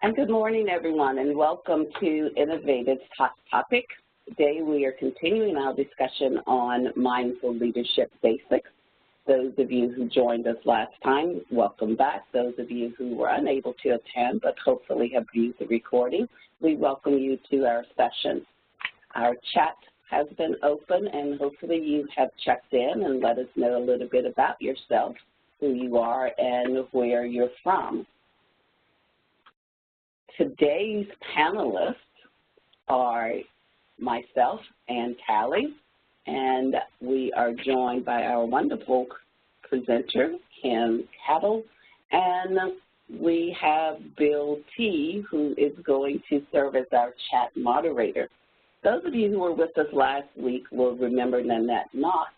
And good morning, everyone, and welcome to Innovative Hot Topic. Today we are continuing our discussion on Mindful Leadership Basics. Those of you who joined us last time, welcome back. Those of you who were unable to attend but hopefully have viewed the recording, we welcome you to our session. Our chat has been open, and hopefully you have checked in and let us know a little bit about yourself, who you are, and where you're from. Today's panelists are myself and Tally, and we are joined by our wonderful presenter, Kim Cattle, and we have Bill T., who is going to serve as our chat moderator. Those of you who were with us last week will remember Nanette Knox.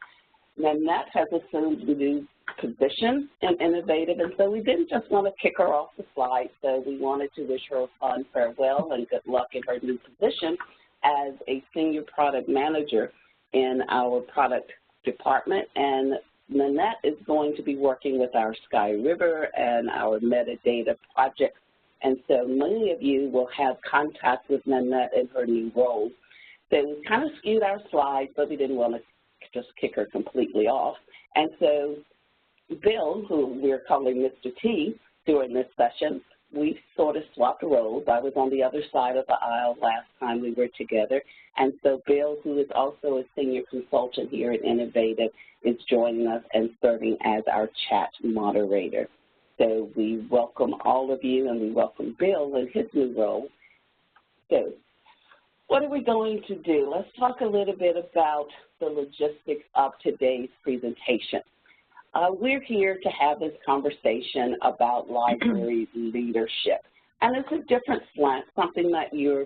Nanette has assumed a new position in Innovative, and so we didn't just want to kick her off the slide, so we wanted to wish her a fond farewell and good luck in her new position as a senior product manager in our product department. And Nanette is going to be working with our Sky River and our metadata projects, and so many of you will have contact with Nanette in her new role. So we kind of skewed our slides, but we didn't want to just kick her completely off. And so Bill, who we're calling Mr. T during this session, we sort of swapped roles. I was on the other side of the aisle last time we were together. And so Bill, who is also a senior consultant here at Innovative, is joining us and serving as our chat moderator. So we welcome all of you, and we welcome Bill in his new role. So what are we going to do? Let's talk a little bit about the logistics of today's presentation. We're here to have this conversation about library leadership. And it's a different slant, something that you're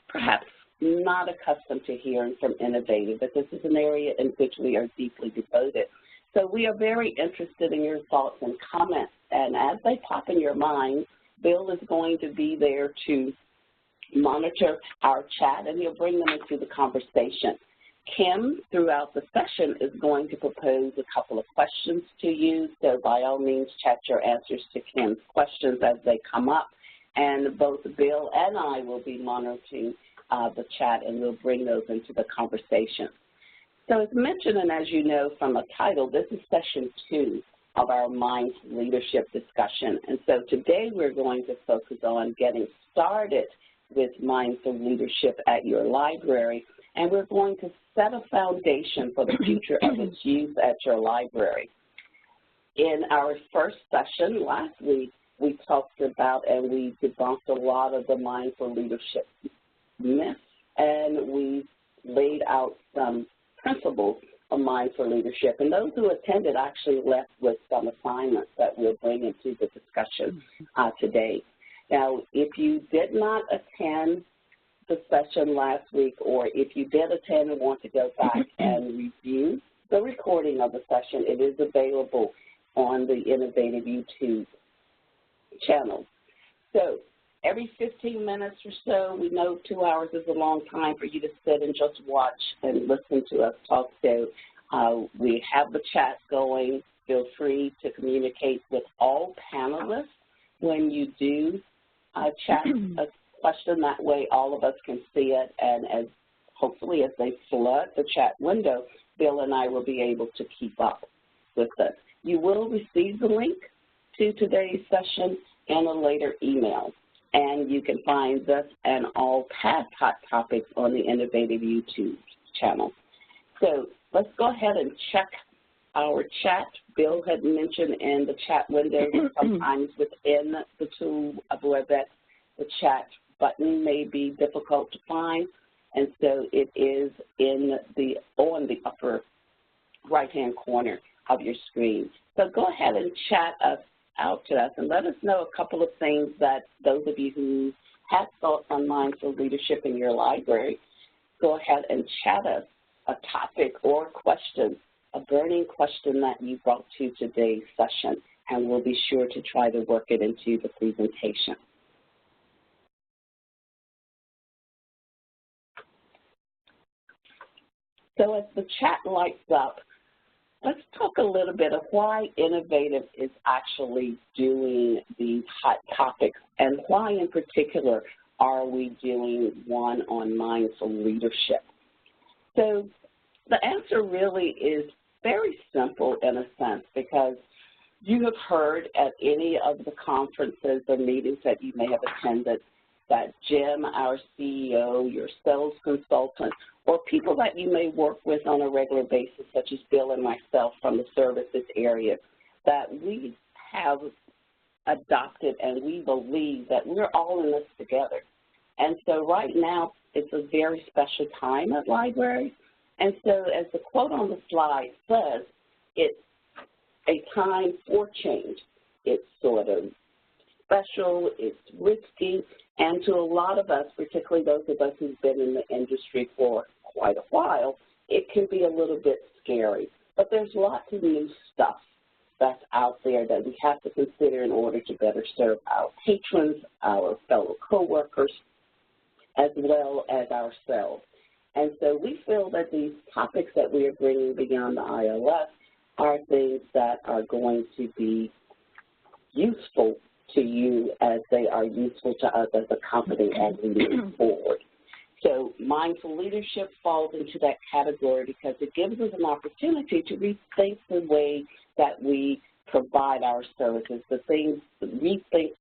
perhaps not accustomed to hearing from Innovative, but this is an area in which we are deeply devoted. So we are very interested in your thoughts and comments. And as they pop in your mind, Bill is going to be there to monitor our chat, and he'll bring them into the conversation. Kim, throughout the session, is going to propose a couple of questions to you, so by all means chat your answers to Kim's questions as they come up, and both Bill and I will be monitoring the chat, and we'll bring those into the conversation. So as mentioned, and as you know from the title, this is session 2 of our Mindful Leadership discussion, and so today we're going to focus on getting started with Mindful Leadership at your library, and we're going to set a foundation for the future of its use at your library. In our first session last week, we talked about and we debunked a lot of the mindful leadership myths, and we laid out some principles of mindful leadership. And those who attended actually left with some assignments that we'll bring into the discussion today. Now, if you did not attend the session last week, or if you did attend and want to go back and review the recording of the session, it is available on the Innovative YouTube channel. So every 15 minutes or so, we know 2 hours is a long time for you to sit and just watch and listen to us talk. So we have the chat going. Feel free to communicate with all panelists when you do chat a question. That way all of us can see it, and as hopefully as they flood the chat window, Bill and I will be able to keep up with it. You will receive the link to today's session in a later email, and you can find this and all past hot topics on the Innovative YouTube channel. So let's go ahead and check our chat. Bill had mentioned in the chat window sometimes within the tool of WebEx, the chat button may be difficult to find, and so it is on the upper right-hand corner of your screen. So go ahead and chat us out to us and let us know a couple of things that those of you who have thoughts on mindful leadership in your library, go ahead and chat us a topic or question, a burning question that you brought to today's session, and we'll be sure to try to work it into the presentation. So as the chat lights up, let's talk a little bit of why Innovative is actually doing these hot topics and why in particular are we doing one on mindful leadership. So the answer really is very simple in a sense, because you have heard at any of the conferences or meetings that you may have attended that Jim, our CEO, your sales consultant, or people that you may work with on a regular basis, such as Bill and myself from the services area, that we have adopted and we believe that we're all in this together. And so right now, it's a very special time at libraries. And so as the quote on the slide says, it's a time for change. It's sort of special, it's risky, and to a lot of us, particularly those of us who've been in the industry for quite a while, it can be a little bit scary. But there's lots of new stuff that's out there that we have to consider in order to better serve our patrons, our fellow coworkers, as well as ourselves. And so we feel that these topics that we are bringing beyond the ILS are things that are going to be useful to you as they are useful to us as a company as we move forward. So mindful leadership falls into that category because it gives us an opportunity to rethink the way that we provide our services, rethink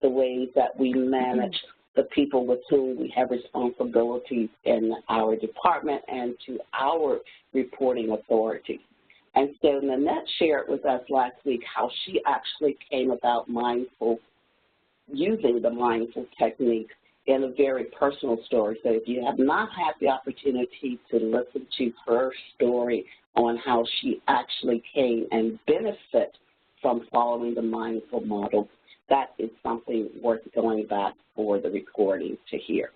the ways that we manage the people with whom we have responsibilities in our department and to our reporting authorities. And so Nanette shared with us last week how she actually came about using the mindful technique in a very personal story. So if you have not had the opportunity to listen to her story on how she actually came and benefit from following the mindful model, that is something worth going back for the recording to hear.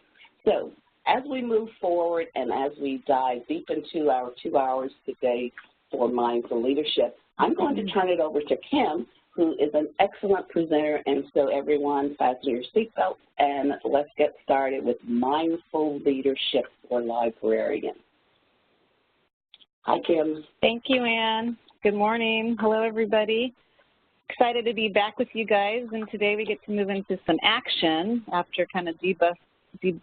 So as we move forward and as we dive deep into our 2 hours today for mindful leadership, I'm going to turn it over to Kim, who is an excellent presenter. And so everyone, fasten your seatbelts and let's get started with mindful leadership for librarians. Hi, Kim. Thank you, Ann. Good morning. Hello, everybody. Excited to be back with you guys, and today we get to move into some action after kind of debunking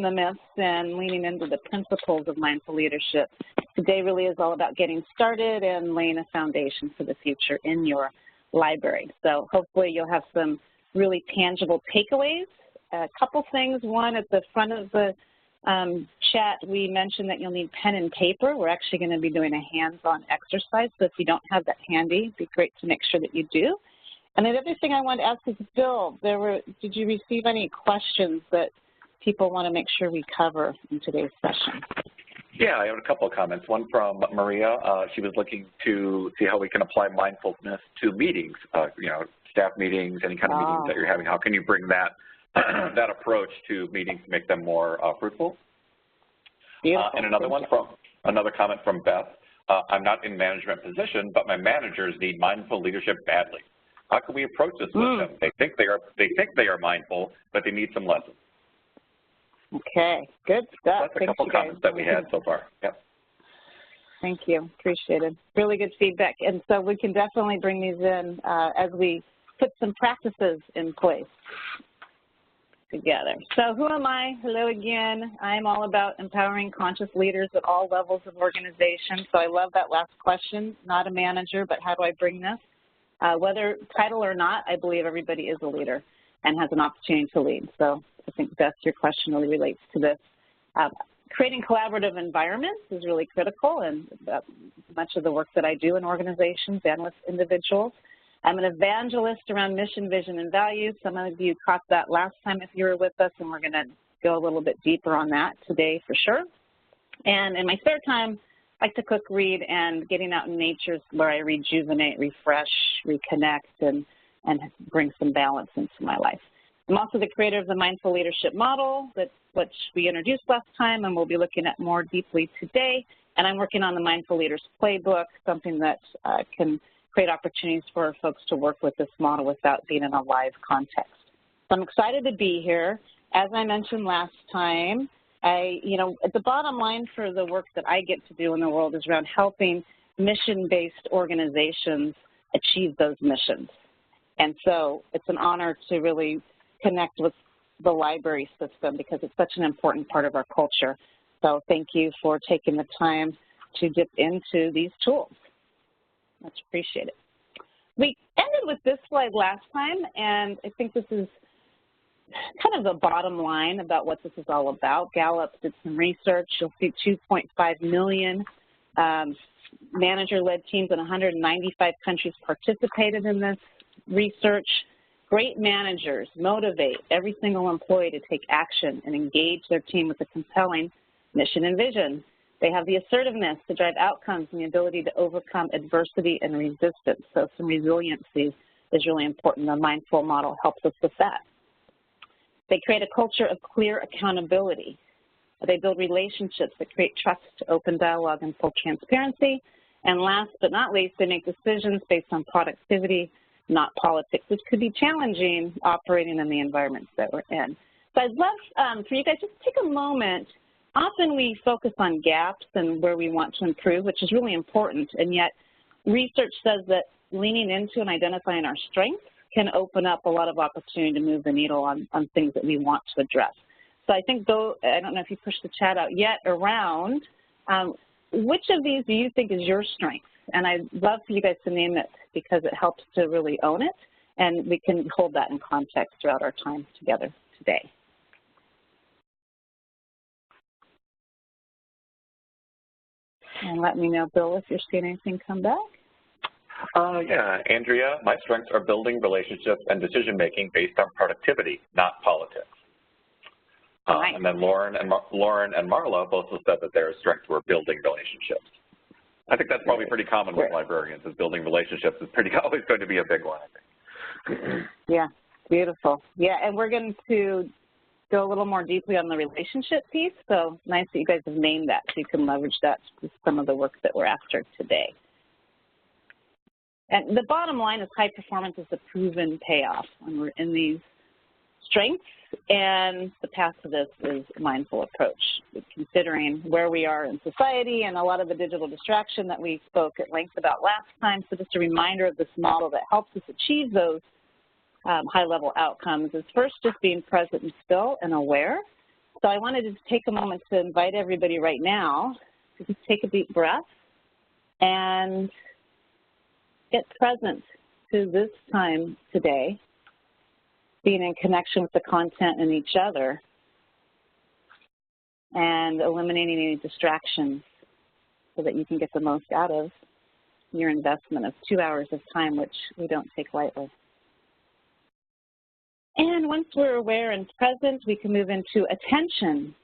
the myths and leaning into the principles of mindful leadership. Today really is all about getting started and laying a foundation for the future in your library. So hopefully you'll have some really tangible takeaways. A couple things. One, at the front of the chat, we mentioned that you'll need pen and paper. We're actually going to be doing a hands-on exercise, so if you don't have that handy, it'd be great to make sure that you do. And the other thing I wanted to ask is, Bill, did you receive any questions that people want to make sure we cover in today's session? Yeah, I have a couple of comments. One from Maria. She was looking to see how we can apply mindfulness to meetings, staff meetings, any kind of meetings that you're having. How can you bring that that approach to meetings to make them more fruitful? And another comment from Beth. I'm not in management position, but my managers need mindful leadership badly. How can we approach this with them? They think they are mindful, but they need some lessons. Okay, good stuff. That's a couple comments that we had so far. Yep. Thank you. Appreciate it. Really good feedback. And so we can definitely bring these in as we put some practices in place together. So who am I? Hello again. I'm all about empowering conscious leaders at all levels of organization. So I love that last question. Not a manager, but how do I bring this? Whether title or not, I believe everybody is a leader and has an opportunity to lead. So I think, Beth, your question really relates to this. Creating collaborative environments is really critical, and much of the work that I do in organizations and with individuals. I'm an evangelist around mission, vision, and values. Some of you caught that last time if you were with us, and we're going to go a little bit deeper on that today for sure. And in my spare time, I like to cook, read, and getting out in nature is where I rejuvenate, refresh, reconnect, and bring some balance into my life. I'm also the creator of the Mindful Leadership Model, which we introduced last time and we'll be looking at more deeply today. And I'm working on the Mindful Leaders Playbook, something that can create opportunities for folks to work with this model without being in a live context. So I'm excited to be here. As I mentioned last time, the bottom line for the work that I get to do in the world is around helping mission-based organizations achieve those missions. And so it's an honor to really connect with the library system because it's such an important part of our culture. So thank you for taking the time to dip into these tools. Much appreciated. We ended with this slide last time, and I think this is kind of the bottom line about what this is all about. Gallup did some research. You'll see 2.5 million manager-led teams in 195 countries participated in this research. Great managers motivate every single employee to take action and engage their team with a compelling mission and vision. They have the assertiveness to drive outcomes and the ability to overcome adversity and resistance. So some resiliency is really important. The mindful model helps us with that. They create a culture of clear accountability. They build relationships that create trust, open dialogue, and full transparency. And last but not least, they make decisions based on productivity, not politics, which could be challenging operating in the environments that we're in. So I'd love for you guys just take a moment. Often we focus on gaps and where we want to improve, which is really important, and yet research says that leaning into and identifying our strengths can open up a lot of opportunity to move the needle on things that we want to address. So I think, though, I don't know if you pushed the chat out yet around, which of these do you think is your strength? And I'd love for you guys to name it because it helps to really own it, and we can hold that in context throughout our time together today. And let me know, Bill, if you're seeing anything come back. Yeah, Andrea, my strengths are building relationships and decision-making based on productivity, not politics. Nice. And then Lauren and Marla both said that their strengths were building relationships. I think that's probably pretty common with librarians, is building relationships is always going to be a big one, I think. Yeah, beautiful. Yeah, and we're going to go a little more deeply on the relationship piece, so nice that you guys have named that so you can leverage that to some of the work that we're after today. And the bottom line is high performance is a proven payoff when we're in these strengths, and the path to this is a mindful approach, considering where we are in society and a lot of the digital distraction that we spoke at length about last time. So just a reminder of this model that helps us achieve those high-level outcomes is first just being present and still and aware. So I wanted to take a moment to invite everybody right now to just take a deep breath and get present to this time today, being in connection with the content and each other, and eliminating any distractions so that you can get the most out of your investment of 2 hours of time, which we don't take lightly. And once we're aware and present, we can move into attention.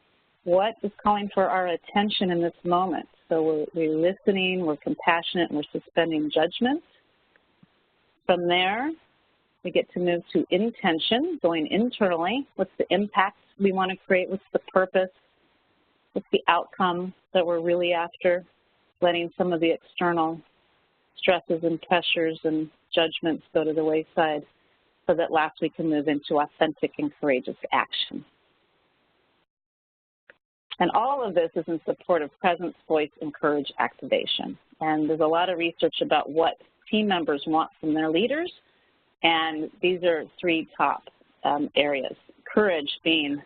What is calling for our attention in this moment? So we're listening, we're compassionate, and we're suspending judgment. From there, we get to move to intention, going internally. What's the impact we want to create? What's the purpose? What's the outcome that we're really after? Letting some of the external stresses and pressures and judgments go to the wayside so that last we can move into authentic and courageous action. And all of this is in support of presence, voice, and courage activation. And there's a lot of research about what team members want from their leaders, and these are 3 top areas. Courage being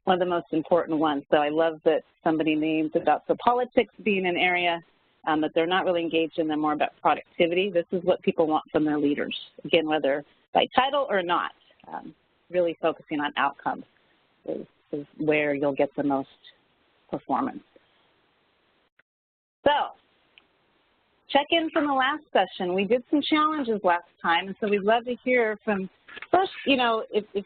one of the most important ones. So I love that somebody named about the politics being an area that they're not really engaged in. They're more about productivity. This is what people want from their leaders. Again, whether by title or not, really focusing on outcomes is where you'll get the most performance. So, check-in from the last session. We did some challenges last time, and so we'd love to hear from, first, you know, if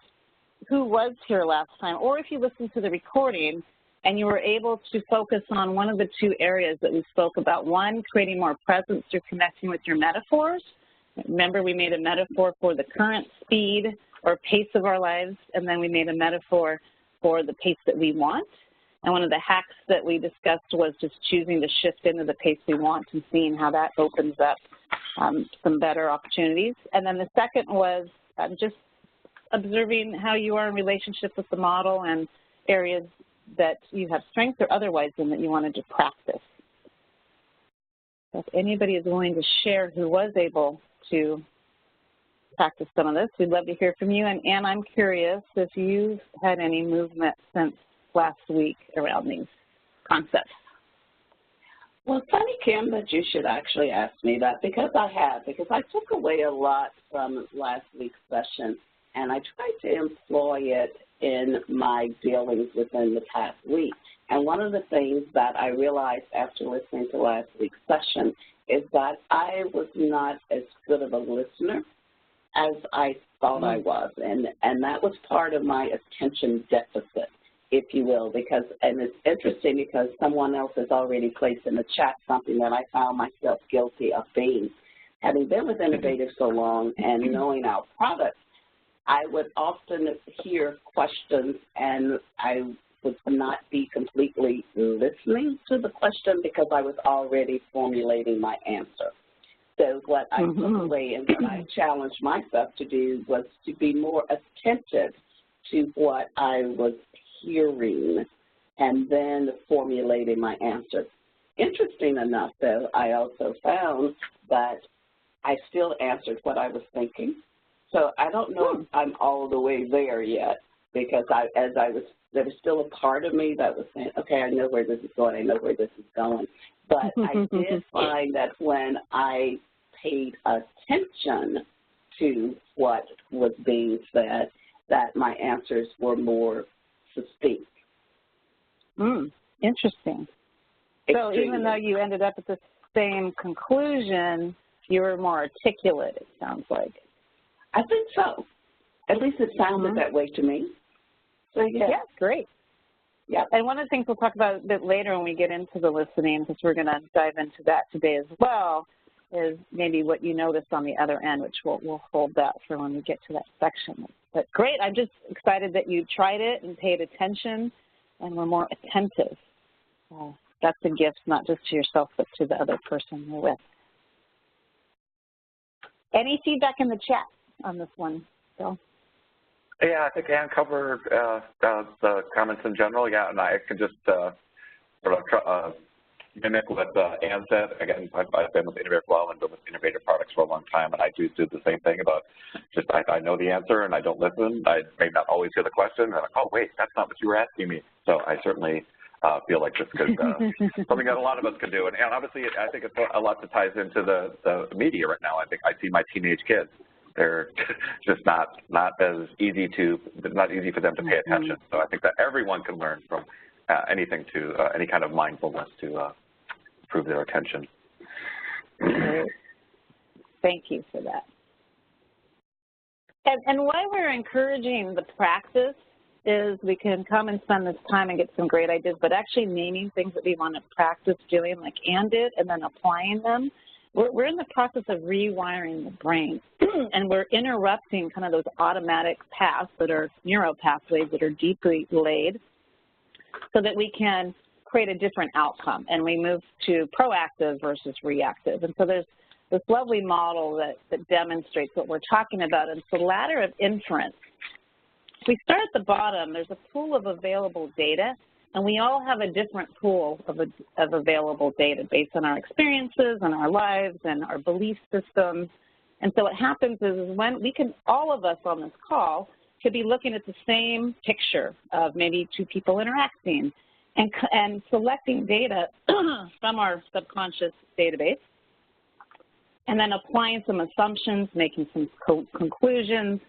who was here last time, or if you listened to the recording and you were able to focus on one of the 2 areas that we spoke about. One, creating more presence through connecting with your metaphors. Remember, we made a metaphor for the current speed or pace of our lives, and then we made a metaphor for the pace that we want. And one of the hacks that we discussed was just choosing to shift into the pace we want and seeing how that opens up some better opportunities. And then the second was just observing how you are in relationship with the model and areas that you have strengths or otherwise in that you wanted to practice. So if anybody is willing to share who was able to practice some of this, we'd love to hear from you. And Ann, I'm curious if you've had any movement since last week around these concepts. Well, funny, Kim, that you should actually ask me that, because I took away a lot from last week's session, and I tried to employ it in my dealings within the past week. And one of the things that I realized after listening to last week's session is that I was not as good of a listener as I thought I was, and that was part of my attention deficit, if you will, because, and it's interesting because someone else has already placed in the chat something that I found myself guilty of being. Having been with Innovative so long and knowing our products, I would often hear questions and I would not be completely listening to the question because I was already formulating my answer. So what I took away and what I challenged myself to do was to be more attentive to what I was hearing and then formulating my answer. Interesting enough, though, I also found that I still answered what I was thinking. So I don't know if I'm all the way there yet, because there was still a part of me that was saying, okay, I know where this is going, I know where this is going. But I did find that when I paid attention to what was being said, that my answers were more succinct. Interesting. So even though you ended up at the same conclusion, you were more articulate, it sounds like. I think so. At least it sounded that way to me. So, yeah. Yeah, great. Yeah, and one of the things we'll talk about a bit later when we get into the listening, because we're going to dive into that today as well, is maybe what you noticed on the other end, which we'll hold that for when we get to that section. But great, I'm just excited that you tried it and paid attention and were more attentive. That's a gift, not just to yourself, but to the other person you're with. Any feedback in the chat on this one, Bill? Yeah, I think Ann covered the comments in general. Yeah, and I can just sort of mimic what Ann said. Again, I've been with Innovative well and been with innovative products for a long time, and I do the same thing about just I know the answer and I don't listen. I may not always hear the question, and I'm like, oh, wait, that's not what you were asking me. So I certainly feel like this could something that a lot of us could do. And obviously, I think it's a lot that ties into the media right now. I think I see my teenage kids. They're just not as easy for them to pay attention. So I think that everyone can learn from anything to any kind of mindfulness to improve their attention. Thank you for that. And why we're encouraging the practice is we can come and spend this time and get some great ideas, but actually naming things that we want to practice doing like Ann did and then applying them. We're in the process of rewiring the brain, and we're interrupting kind of those automatic paths that are neural pathways that are deeply laid so that we can create a different outcome, and we move to proactive versus reactive. And so there's this lovely model that demonstrates what we're talking about. And it's the ladder of inference. If we start at the bottom, there's a pool of available data, and we all have a different pool of available data based on our experiences and our lives and our belief systems. And so what happens is when all of us on this call could be looking at the same picture of maybe two people interacting and selecting data from our subconscious database and then applying some assumptions, making some conclusions.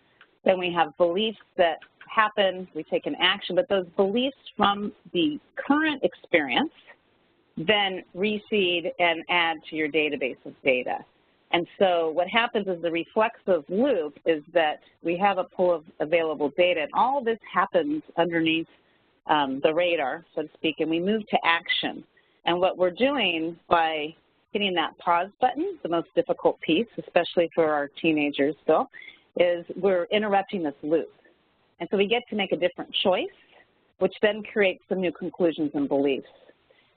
Then we have beliefs that happen, we take an action, but those beliefs from the current experience then reseed and add to your database of data. And so what happens is the reflexive loop is that we have a pool of available data, and all of this happens underneath the radar, so to speak, and we move to action. And what we're doing by hitting that pause button, the most difficult piece, especially for our teenagers still, is we're interrupting this loop. And so we get to make a different choice, which then creates some new conclusions and beliefs.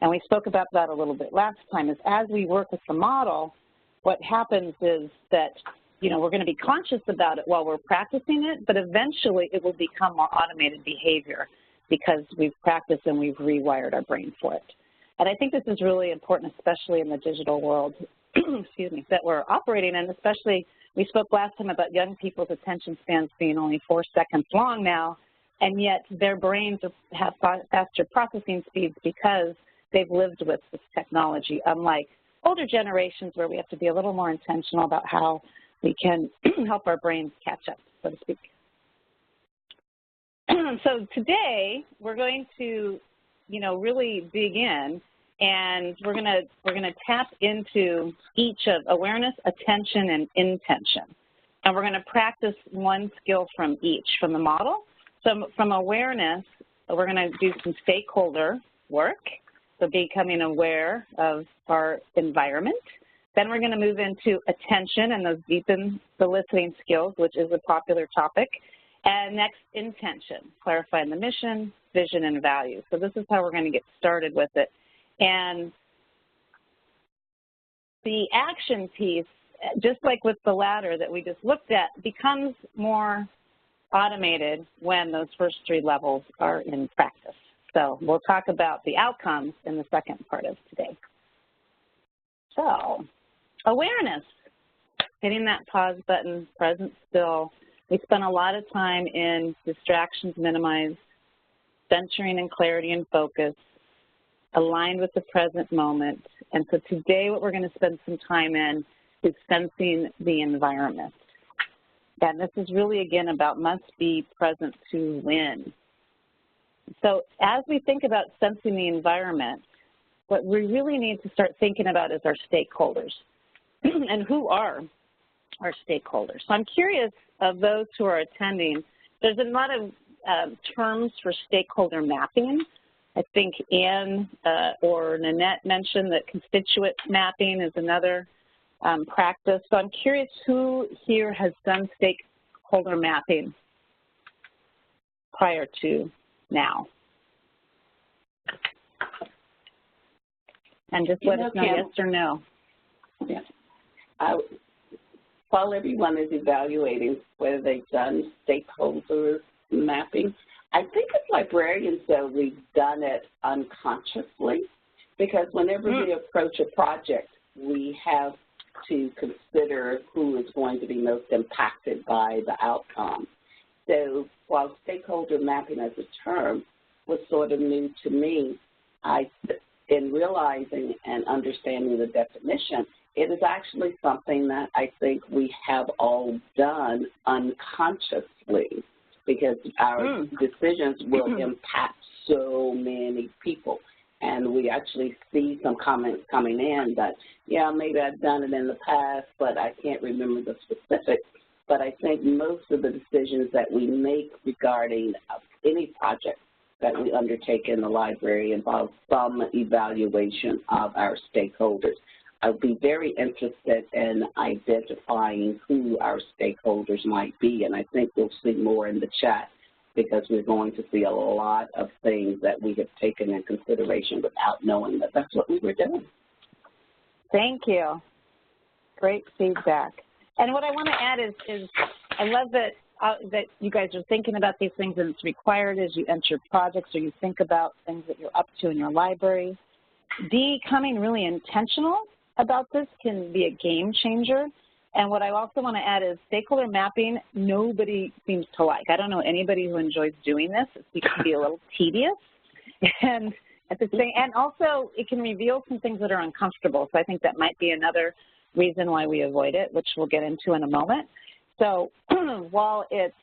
And we spoke about that a little bit last time, is as we work with the model, what happens is that, we're going to be conscious about it while we're practicing it, but eventually it will become more automated behavior because we've practiced and we've rewired our brain for it. And I think this is really important, especially in the digital world, excuse me, that we're operating in, especially we spoke last time about young people's attention spans being only 4 seconds long now, and yet their brains have faster processing speeds because they've lived with this technology, unlike older generations where we have to be a little more intentional about how we can help our brains catch up, so to speak. So today we're going to, really dig in, and we're gonna tap into each of awareness, attention, and intention, and we're going to practice one skill from each from the model. So from awareness, we're going to do some stakeholder work, so becoming aware of our environment. Then we're going to move into attention and those deepen the listening skills, which is a popular topic. And next, intention, clarifying the mission, vision, and value. So this is how we're going to get started with it. And the action piece, just like with the ladder that we just looked at, becomes more automated when those first 3 levels are in practice. So we'll talk about the outcomes in the second part of today. So awareness, hitting that pause button, present still. We spend a lot of time in distractions minimized, centering and clarity and focus, aligned with the present moment. And so today what we're going to spend some time in is sensing the environment. And this is really, again, about must be present to win. So as we think about sensing the environment, what we really need to start thinking about is our stakeholders. And who are our stakeholders? So I'm curious of those who are attending, there's a lot of terms for stakeholder mapping. I think Anne or Nanette mentioned that constituent mapping is another practice. So I'm curious who here has done stakeholder mapping prior to now. And just let us know yes or no. Yeah. While everyone is evaluating whether they've done stakeholder mapping, I think as librarians, though, we've done it unconsciously, because whenever we approach a project, we have to consider who is going to be most impacted by the outcome. So while stakeholder mapping as a term was sort of new to me, in realizing and understanding the definition, it is actually something that I think we have all done unconsciously, because our decisions will impact so many people. And we actually see some comments coming in that, yeah, maybe I've done it in the past, but I can't remember the specifics. But I think most of the decisions that we make regarding any project that we undertake in the library involve some evaluation of our stakeholders. I'd be very interested in identifying who our stakeholders might be, and I think we'll see more in the chat, because we're going to see a lot of things that we have taken in consideration without knowing that that's what we were doing. Thank you. Great feedback. And what I want to add is I love that that you guys are thinking about these things, and it's required as you enter projects or you think about things that you're up to in your library. Becoming really intentional about this can be a game changer. And what I also want to add is stakeholder mapping, nobody seems to like. I don't know anybody who enjoys doing this. It can be a little tedious. And at the same, and also it can reveal some things that are uncomfortable. So I think that might be another reason why we avoid it, which we'll get into in a moment. So while it's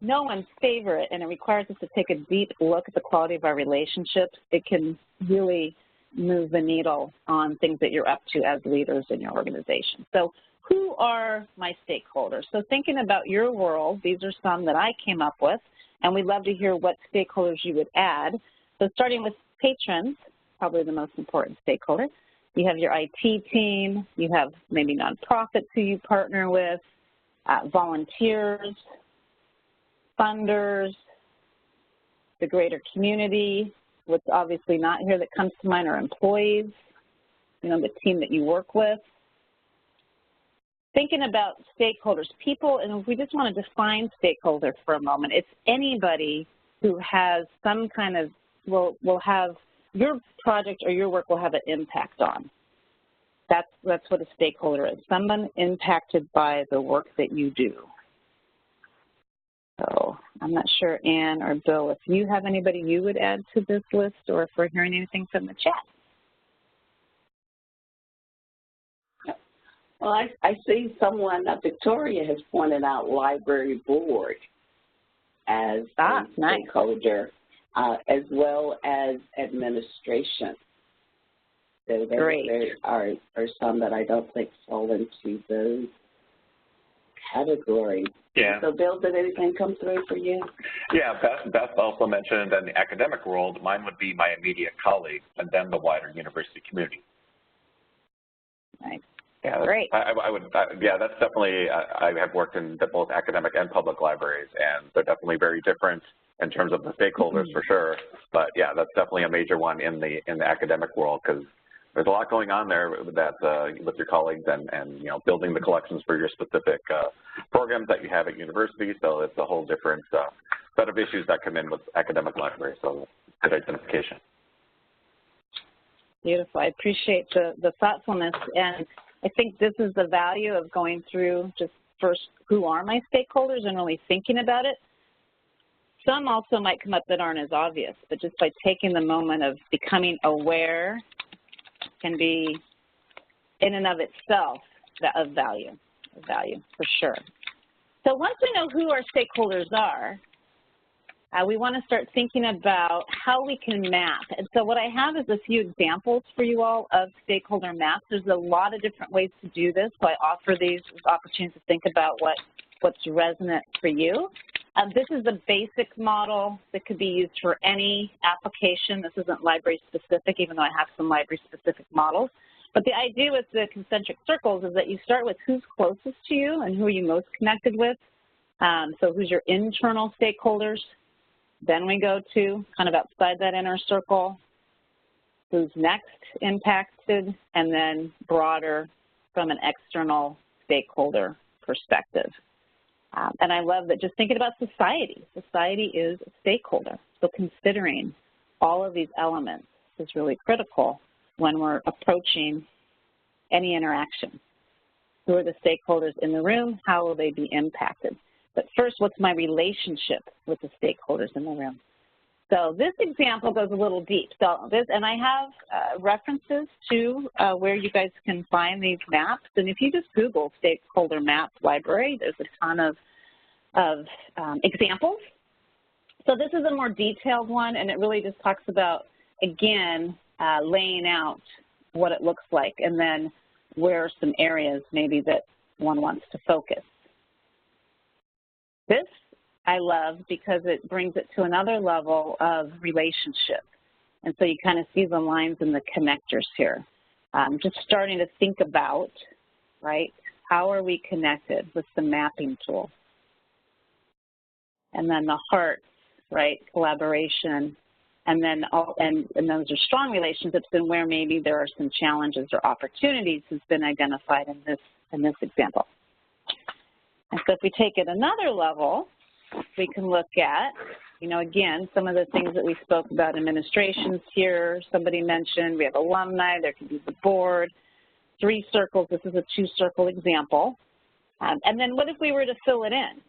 no one's favorite and it requires us to take a deep look at the quality of our relationships, it can really move the needle on things that you're up to as leaders in your organization. So who are my stakeholders? So thinking about your world, these are some that I came up with, and we'd love to hear what stakeholders you would add. So starting with patrons, probably the most important stakeholder. You have your IT team, you have maybe nonprofits who you partner with, volunteers, funders, the greater community. What's obviously not here that comes to mind are employees, the team that you work with. Thinking about stakeholders, people, and if we just want to define stakeholder for a moment, it's anybody who has some kind of, will have your project or your work will have an impact on. That's what a stakeholder is, someone impacted by the work that you do. So I'm not sure, Ann or Bill, if you have anybody you would add to this list or if we're hearing anything from the chat. Well, I see someone, Victoria has pointed out library board as a stakeholder, as well as administration. So there are some that I don't think fall into those categories. Yeah. So, Bill, did anything come through for you? Yeah, Beth also mentioned in the academic world, mine would be my immediate colleagues and then the wider university community. Nice. Yeah, great. Yeah, that's definitely, I have worked in both academic and public libraries, and they're definitely very different in terms of the stakeholders for sure. But yeah, that's definitely a major one in the academic world, because there's a lot going on there that with your colleagues and you know, building the collections for your specific programs that you have at university. So it's a whole different set of issues that come in with academic libraries. So good identification. Beautiful. I appreciate the thoughtfulness, and I think this is the value of going through just first who are my stakeholders and really thinking about it. Some also might come up that aren't as obvious, but just by taking the moment of becoming aware can be in and of itself of value for sure. So once we know who our stakeholders are, we want to start thinking about how we can map. And so what I have is a few examples for you all of stakeholder maps. There's a lot of different ways to do this, so I offer these opportunities to think about what's resonant for you. This is the basic model that could be used for any application. This isn't library specific, even though I have some library specific models. But the idea with the concentric circles is that you start with who's closest to you and who are you most connected with. So who's your internal stakeholders. Then we go to kind of outside that inner circle, who's next impacted, and then broader from an external stakeholder perspective. And I love that just thinking about society. Society is a stakeholder. So considering all of these elements is really critical when we're approaching any interaction. Who are the stakeholders in the room? How will they be impacted? But first, what's my relationship with the stakeholders in the room? So this example goes a little deep. So this, and I have references to where you guys can find these maps. And if you just Google stakeholder map library, there's a ton of examples. So this is a more detailed one, and it really just talks about, again, laying out what it looks like, and then where are some areas maybe that one wants to focus. This I love because it brings it to another level of relationship. And so you kind of see the lines and the connectors here. Just starting to think about, right, how are we connected with the mapping tool? And then the hearts, right, collaboration, and then and those are strong relationships, and where maybe there are some challenges or opportunities has been identified in this example. And so if we take it another level, we can look at, you know, again, some of the things that we spoke about, administrations here, somebody mentioned, we have alumni, there could be the board, 3 circles, this is a 2-circle example. And then what if we were to fill it in?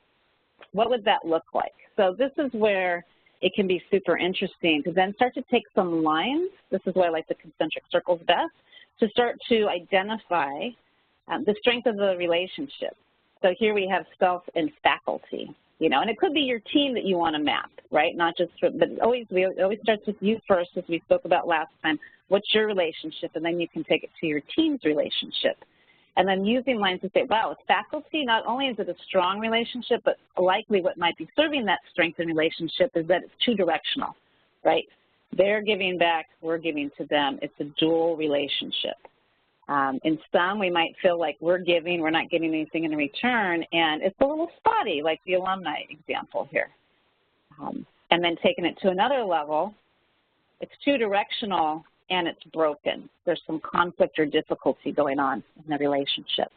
What would that look like? So this is where it can be super interesting to then start to take some lines, this is why I like the concentric circles best, to start to identify the strength of the relationship. So here we have self and faculty, you know, and it could be your team that you want to map, right? Not just, but we always start with you first, as we spoke about last time. What's your relationship? And then you can take it to your team's relationship. And then using lines to say, wow, with faculty, not only is it a strong relationship, but likely what might be serving that strength in relationship is that it's 2-directional, right? They're giving back, we're giving to them. It's a dual relationship. In some, we might feel like we're giving, we're not getting anything in return, and it's a little spotty, like the alumni example here. And then taking it to another level, it's 2-directional and it's broken. There's some conflict or difficulty going on in the relationship.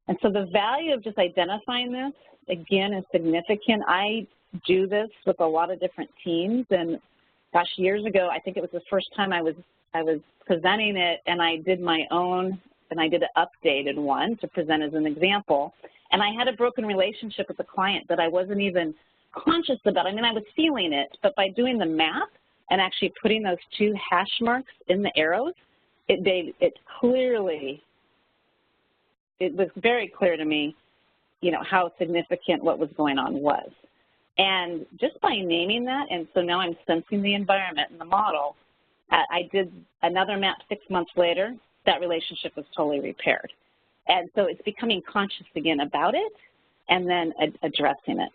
And so the value of just identifying this, again, is significant. I do this with a lot of different teams, and gosh, years ago, I think it was the first time I was presenting it, and I did my own, and I did an updated one to present as an example. And I had a broken relationship with the client that I wasn't even conscious about. I mean, I was feeling it, but by doing the math and actually putting those 2 hash marks in the arrows, it was very clear to me, you know, how significant what was going on was. And just by naming that, and so now I'm sensing the environment and the model, I did another map 6 months later, that relationship was totally repaired. And so it's becoming conscious again about it and then addressing it.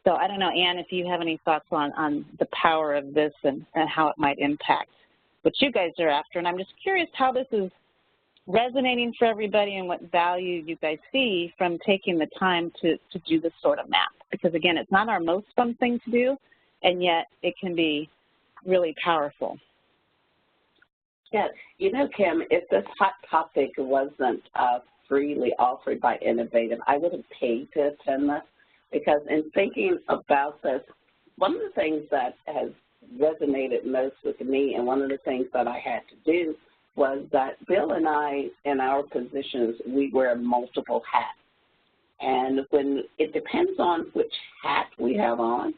So I don't know, Anne, if you have any thoughts on the power of this and how it might impact what you guys are after. And I'm just curious how this is resonating for everybody and what value you guys see from taking the time to do this sort of map. Because again, it's not our most fun thing to do, and yet it can be really powerful. Yeah, you know, Kim, if this hot topic wasn't freely offered by Innovative, I would have paid to attend this, because in thinking about this, one of the things that has resonated most with me, and one of the things that I had to do, was that Bill and I, in our positions, we wear multiple hats. And when it depends on which hat we have on,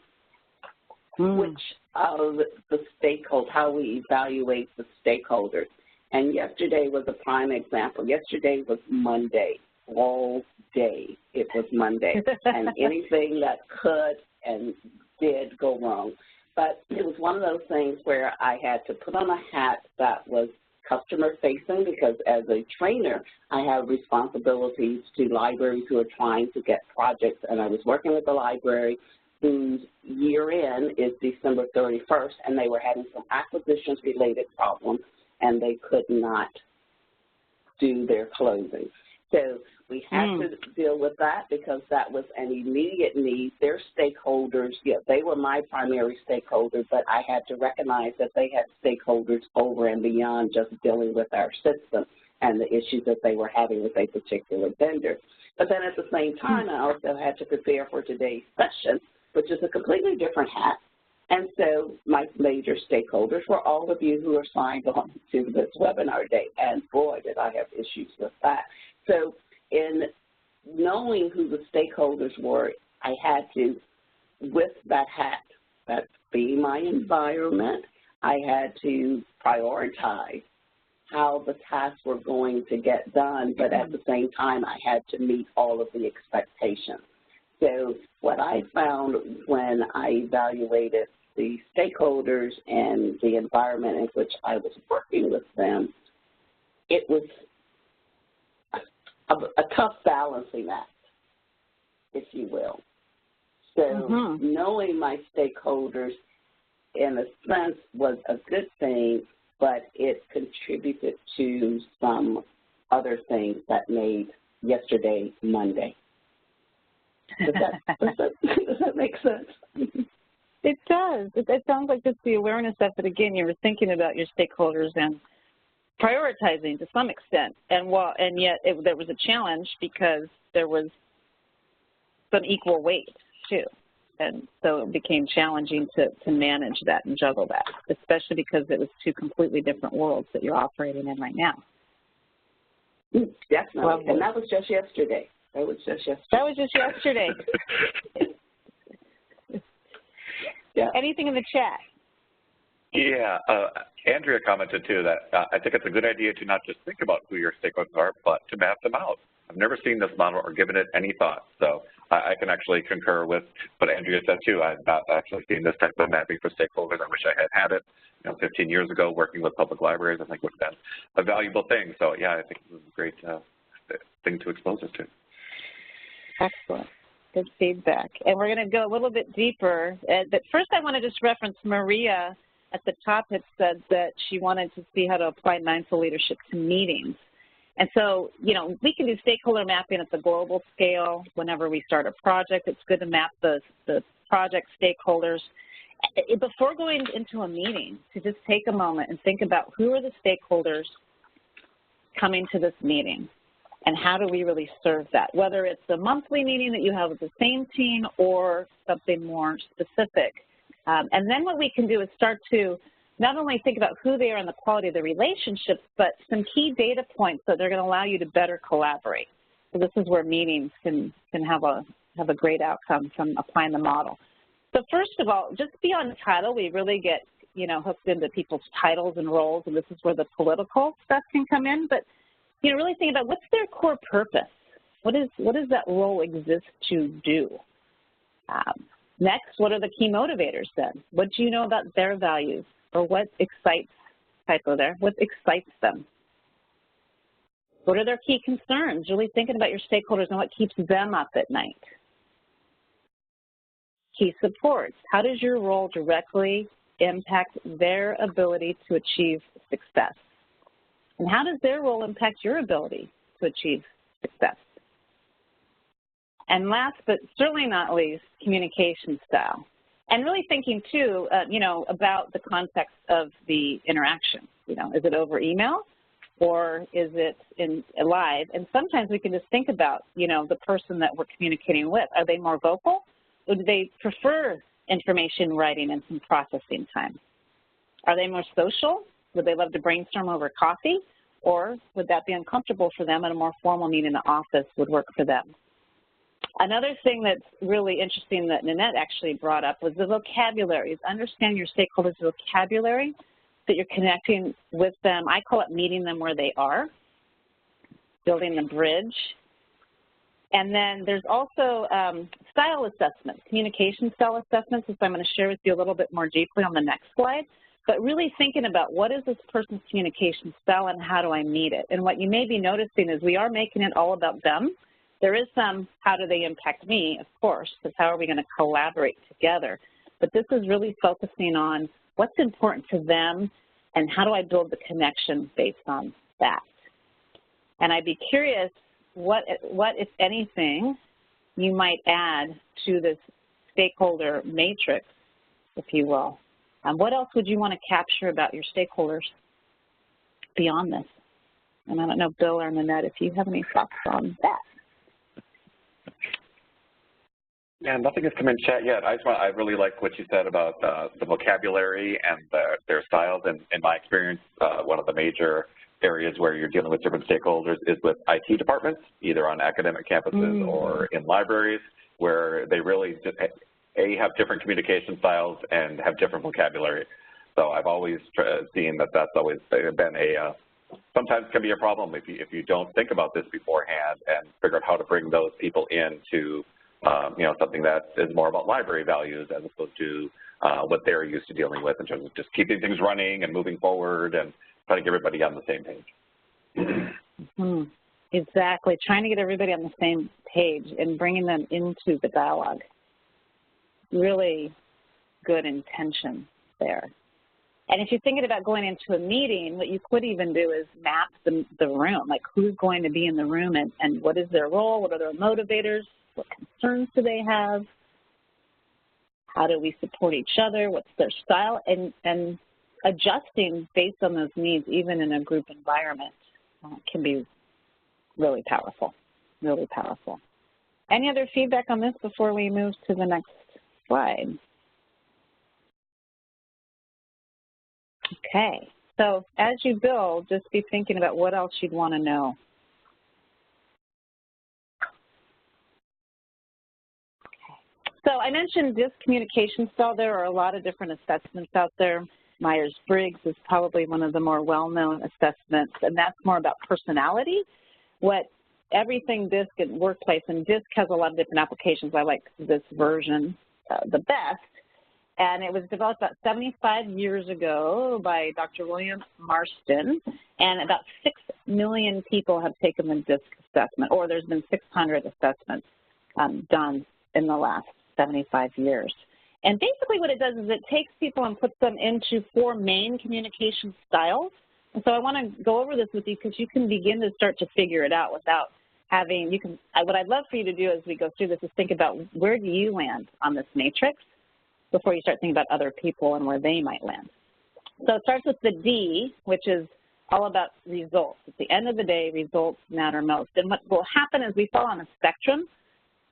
which of the stakeholders, how we evaluate the stakeholders. And yesterday was a prime example. Yesterday was Monday, all day it was Monday, and anything that could and did go wrong. But it was one of those things where I had to put on a hat that was customer-facing, because as a trainer, I have responsibilities to libraries who are trying to get projects, and I was working with a library whose year-end is December 31st, and they were having some acquisitions-related problems, and they could not do their closing. So we had to deal with that because that was an immediate need. Their stakeholders, yeah, they were my primary stakeholders, but I had to recognize that they had stakeholders over and beyond just dealing with our system and the issues that they were having with a particular vendor. But then at the same time, I also had to prepare for today's session, which is a completely different hat. And so my major stakeholders were all of you who are signed on to this webinar day. And boy, did I have issues with that. So in knowing who the stakeholders were, I had to, with that hat, that being my environment, I had to prioritize how the tasks were going to get done, but at the same time, I had to meet all of the expectations. So what I found when I evaluated the stakeholders and the environment in which I was working with them, it was a tough balancing act, if you will. So knowing my stakeholders, in a sense, was a good thing, but it contributed to some other things that made yesterday Monday. Does that make sense? It does. It sounds like just the awareness of it. Again, you were thinking about your stakeholders and prioritizing to some extent, and yet there was a challenge because there was some equal weight too, and so it became challenging to manage that and juggle that, especially because it was 2 completely different worlds that you're operating in right now. Definitely, Lovely. And that was just yesterday. That was just yesterday. Yeah. Anything in the chat? Yeah, Andrea commented too that I think it's a good idea to not just think about who your stakeholders are, but to map them out. I've never seen this model or given it any thought, so I can actually concur with what Andrea said too. I've not actually seen this type of mapping for stakeholders. I wish I had it, 15 years ago working with public libraries. I think would have been a valuable thing. So yeah, I think this is a great thing to expose us to. Excellent. Good feedback. And we're going to go a little bit deeper. But first I want to just reference Maria at the top had said that she wanted to see how to apply mindful leadership to meetings. And so, we can do stakeholder mapping at the global scale whenever we start a project. It's good to map the project stakeholders. Before going into a meeting, to just take a moment and think about who are the stakeholders coming to this meeting and how do we really serve that, whether it's a monthly meeting that you have with the same team or something more specific. And then what we can do is start to not only think about who they are and the quality of the relationships, but some key data points that they're going to allow you to better collaborate. So this is where meetings can have a great outcome from applying the model. So first of all, just beyond title, we really get, hooked into people's titles and roles, and this is where the political stuff can come in. But, really think about what's their core purpose? What does that role exist to do? Next, what are the key motivators then? What do you know about their values, or what excites, typo there, what excites them? What are their key concerns? Really thinking about your stakeholders and what keeps them up at night. Key supports. How does your role directly impact their ability to achieve success? And how does their role impact your ability to achieve success? And last but certainly not least, communication style. And really thinking too, about the context of the interaction. Is it over email or is it in live? And sometimes we can just think about, the person that we're communicating with. Are they more vocal, or do they prefer information writing and some processing time? Are they more social? Would they love to brainstorm over coffee? Or would that be uncomfortable for them and a more formal meeting in the office would work for them? Another thing that's really interesting that Nanette actually brought up was the vocabulary. Understand your stakeholders' vocabulary, that you're connecting with them. I call it meeting them where they are, building the bridge. And then there's also style assessments, communication style assessments, which I'm going to share with you a little bit more deeply on the next slide. But really thinking about what is this person's communication style and how do I meet it? And what you may be noticing is we are making it all about them. There is some, how do they impact me, of course, because how are we going to collaborate together? But this is really focusing on what's important to them and how do I build the connection based on that. And I'd be curious what if anything, you might add to this stakeholder matrix, if you will. What else would you want to capture about your stakeholders beyond this? And I don't know, Bill or Nanette, if you have any thoughts on that. Yeah, nothing has come in chat yet. I really like what you said about the vocabulary and their styles. And in my experience, one of the major areas where you're dealing with different stakeholders is with IT departments, either on academic campuses or in libraries, where they really have different communication styles and have different vocabulary. So I've always seen that that's always been sometimes can be a problem if you don't think about this beforehand and figure out how to bring those people into something that is more about library values as opposed to what they're used to dealing with in terms of just keeping things running and moving forward and trying to get everybody on the same page. Exactly, trying to get everybody on the same page and bringing them into the dialogue. Really good intention there. And if you're thinking about going into a meeting, what you could even do is map the room, like who's going to be in the room and what is their role, what are their motivators, what concerns do they have, how do we support each other, what's their style, and adjusting based on those needs, even in a group environment, can be really powerful, really powerful. Any other feedback on this before we move to the next slide? Okay, so as you build, just be thinking about what else you'd want to know. Okay. So I mentioned DISC communication style. There are a lot of different assessments out there. Myers-Briggs is probably one of the more well-known assessments, and that's more about personality. Everything DISC and workplace, and DISC has a lot of different applications. I like this version the best. And it was developed about 75 years ago by Dr. William Marston, and about 6 million people have taken the DISC assessment, or there's been 600 assessments done in the last 75 years. And basically what it does is it takes people and puts them into 4 main communication styles. And so I want to go over this with you because you can begin to start to figure it out without having, what I'd love for you to do as we go through this is think about where do you land on this matrix before you start thinking about other people and where they might land. So it starts with the D, which is all about results. At the end of the day, results matter most. And what will happen is we fall on a spectrum.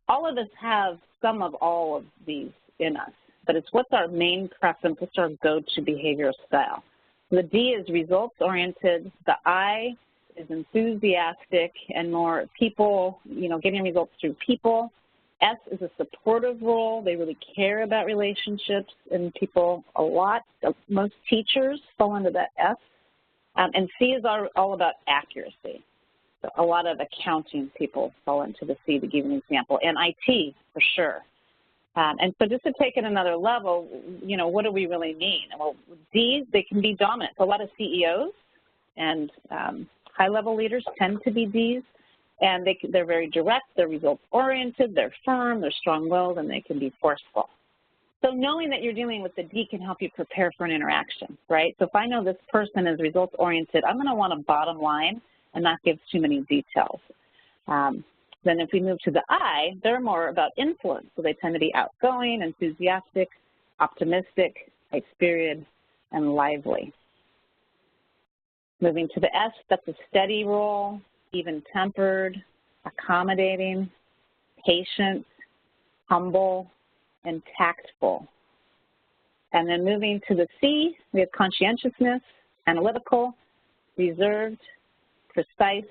All of us have some of all of these in us. but it's what's our main preference, what's our go-to behavioral style. The D is results-oriented. The I is enthusiastic and more people, getting results through people. S is a supportive role. They really care about relationships and people a lot. Most teachers fall into that S. And C is all about accuracy. So a lot of accounting people fall into the C, to give an example, and IT for sure. And so just to take it another level, what do we really mean? Well, Ds, they can be dominant. So a lot of CEOs and high-level leaders tend to be Ds, and they're very direct, they're results-oriented, they're firm, they're strong-willed, and they can be forceful. So knowing that you're dealing with the D can help you prepare for an interaction, right? So if I know this person is results-oriented, I'm going to want a bottom line and not give too many details. Then if we move to the I, they're more about influence. So they tend to be outgoing, enthusiastic, optimistic, high-spirited, and lively. Moving to the S, that's a steady role, even-tempered, accommodating, patient, humble, and tactful. And then moving to the C, we have conscientiousness, analytical, reserved, precise,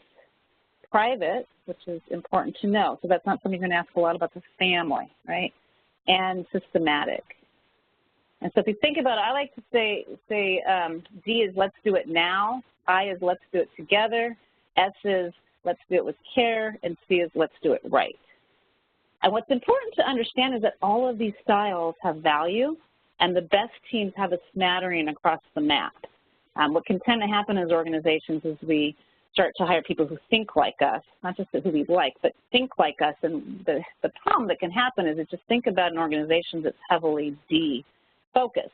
private, which is important to know. So that's not something you're going to ask a lot about the family, right? And systematic. And so if you think about it, I like to say D is let's do it now, I is let's do it together, S is let's do it with care, and C is let's do it right. And what's important to understand is that all of these styles have value, and the best teams have a smattering across the map. What can tend to happen as organizations is we start to hire people who think like us, not just who we like, but think like us. And the problem that can happen is just think about an organization that's heavily D-focused.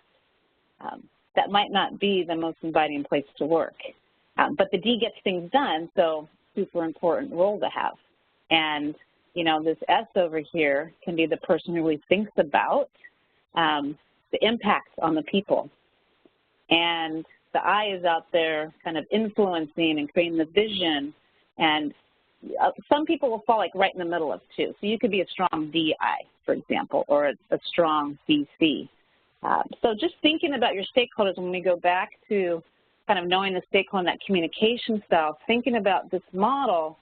That might not be the most inviting place to work. But the D gets things done, so super important role to have. And, this S over here can be the person who really thinks about the impacts on the people. And the I is out there kind of influencing and creating the vision, and some people will fall like right in the middle of two. So you could be a strong DI, for example, or a strong DC. So just thinking about your stakeholders, when we go back to kind of knowing the stakeholder and that communication style, thinking about this model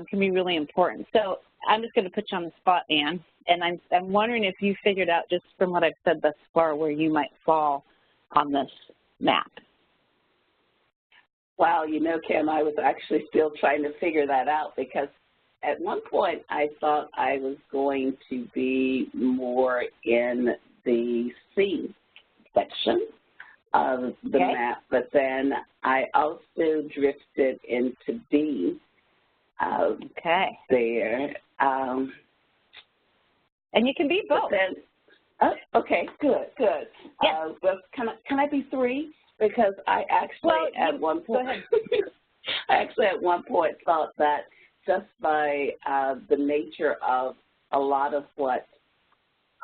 can be really important. So I'm just going to put you on the spot, Anne, and I'm wondering if you figured out, just from what I've said thus far, where you might fall on this map. Wow, Kim, I was actually still trying to figure that out, because at one point I thought I was going to be more in the C section of the map, but then I also drifted into D there. And you can be both. Then, okay, good. Yeah. Well, can I be 3? Because I actually at one point thought that just by the nature of a lot of what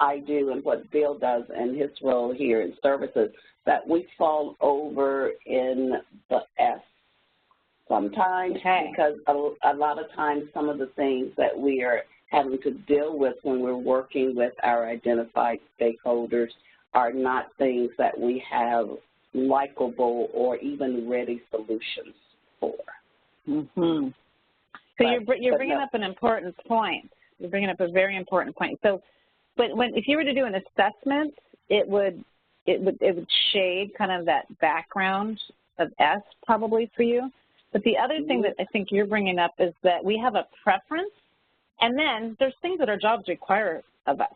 I do and what Bill does in his role here in services, that we fall over in the S sometimes, because a lot of times some of the things that we are having to deal with when we're working with our identified stakeholders are not things that we have likable or even ready solutions for. Mm-hmm. So you're bringing up an important point. You're bringing up a very important point. So, if you were to do an assessment, it would shade kind of that background of S probably for you. But the other thing that I think you're bringing up is that we have a preference, and then there's things that our jobs require of us.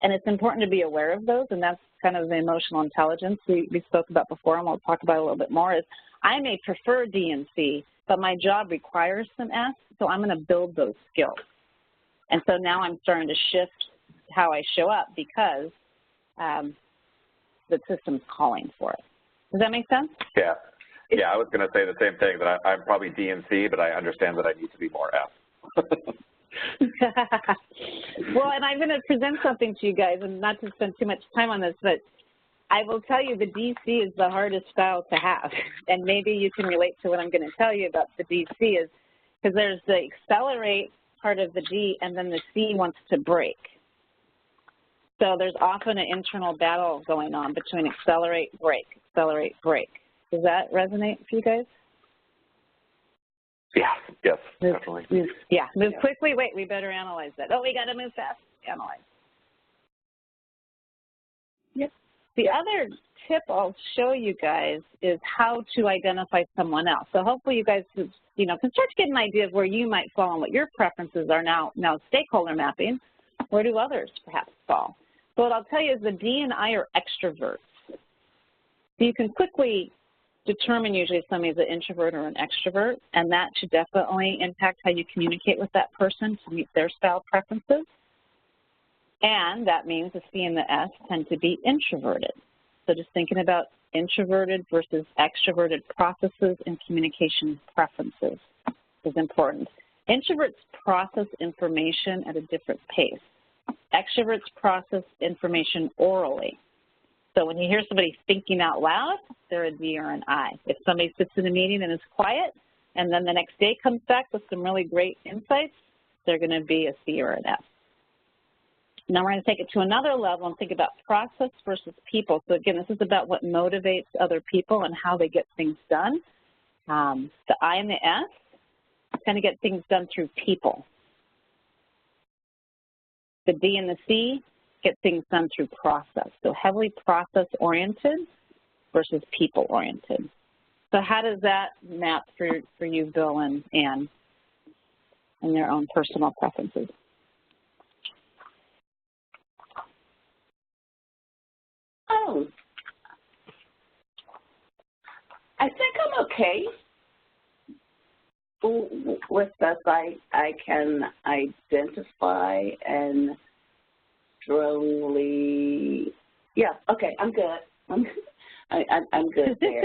And it's important to be aware of those, and that's kind of the emotional intelligence we spoke about before, and we'll talk about it a little bit more, is I may prefer D and C, but my job requires some S, so I'm going to build those skills. And so now I'm starting to shift how I show up because the system's calling for it. Does that make sense? Yeah. Yeah, I was going to say the same thing, that I'm probably D and C, but I understand that I need to be more F. Well, and I'm going to present something to you guys, and not to spend too much time on this, but I will tell you the DC is the hardest style to have, and maybe you can relate to what I'm going to tell you about the DC, is because there's the accelerate part of the D, and then the C wants to break. So there's often an internal battle going on between accelerate, brake, accelerate, brake. Does that resonate for you guys? Yeah, yes, definitely. Move quickly. Wait, we better analyze that. Oh, we got to move fast. Analyze. Yep. The other tip I'll show you guys is how to identify someone else. So hopefully you guys, can start to get an idea of where you might fall and what your preferences are now stakeholder mapping. Where do others perhaps fall? So what I'll tell you is the D and I are extroverts. So you can quickly determine usually if somebody's an introvert or an extrovert, and that should definitely impact how you communicate with that person to meet their style preferences. And that means the C and the S tend to be introverted. So just thinking about introverted versus extroverted processes and communication preferences is important. Introverts process information at a different pace. Extroverts process information orally. So when you hear somebody thinking out loud, they're a D or an I. If somebody sits in a meeting and is quiet, and then the next day comes back with some really great insights, they're going to be a C or an F. Now we're going to take it to another level and think about process versus people. So again, this is about what motivates other people and how they get things done. The I and the S kind of get things done through people. The D and the C get things done through process. So heavily process-oriented versus people-oriented. So how does that map for you, Bill and Ann, and their own personal preferences? Oh, I think I'm okay with this. I can identify and strongly, yeah, okay, I'm good. I'm good there.